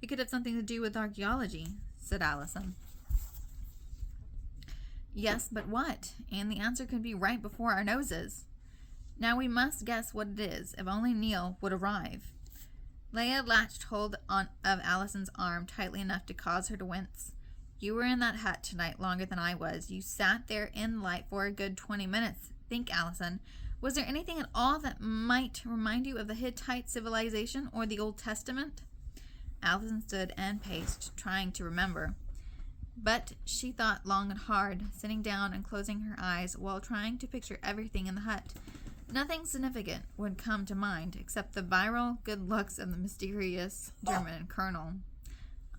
It could have something to do with archaeology, said Allison. Yes, but what? And the answer could be right before our noses. Now we must guess what it is, if only Neil would arrive. Leia latched hold of Allison's arm tightly enough to cause her to wince. You were in that hut tonight longer than I was. You sat there in light for a good 20 minutes. Think, Allison. Was there anything at all that might remind you of the Hittite civilization or the Old Testament? Allison stood and paced, trying to remember. But she thought long and hard, sitting down and closing her eyes while trying to picture everything in the hut. Nothing significant would come to mind except the virile good looks of the mysterious German colonel.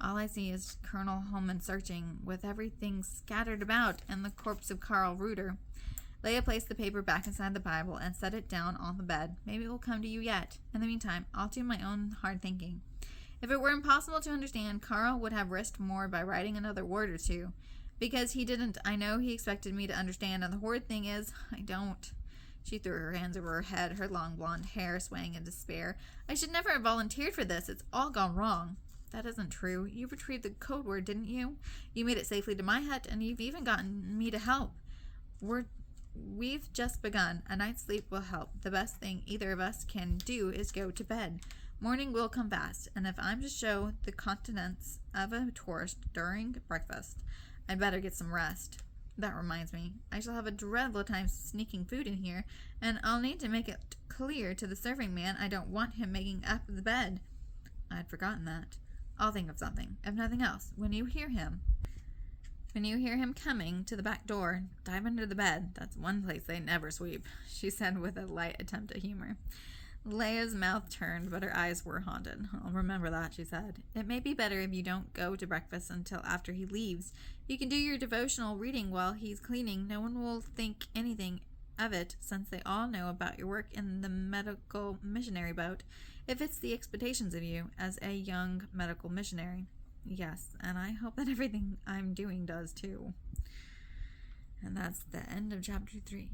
All I see is Colonel Holman searching, with everything scattered about, and the corpse of Karl Reuter. Leia placed the paper back inside the Bible and set it down on the bed. Maybe it will come to you yet. In the meantime, I'll do my own hard thinking. If it were impossible to understand, Karl would have risked more by writing another word or two. Because he didn't, I know he expected me to understand, and the horrid thing is, I don't. She threw her hands over her head, her long blonde hair swaying in despair. I should never have volunteered for this. It's all gone wrong. That isn't true. You retrieved the code word, didn't you? You made it safely to my hut, and you've even gotten me to help. We've just begun. A night's sleep will help. The best thing either of us can do is go to bed. Morning will come fast, and if I'm to show the continence of a tourist during breakfast, I'd better get some rest. That reminds me, I shall have a dreadful time sneaking food in here, and I'll need to make it clear to the serving man I don't want him making up the bed. I'd forgotten that. I'll think of something. If nothing else, when you hear him coming to the back door, dive under the bed. That's one place they never sweep, she said with a light attempt at humor. Leia's mouth turned, but her eyes were haunted. I'll remember that, she said. It may be better if you don't go to breakfast until after he leaves. You can do your devotional reading while he's cleaning. No one will think anything of it, since they all know about your work in the medical missionary boat. It fits the expectations of you as a young medical missionary. Yes, and I hope that everything I'm doing does too. And that's the end of chapter 3.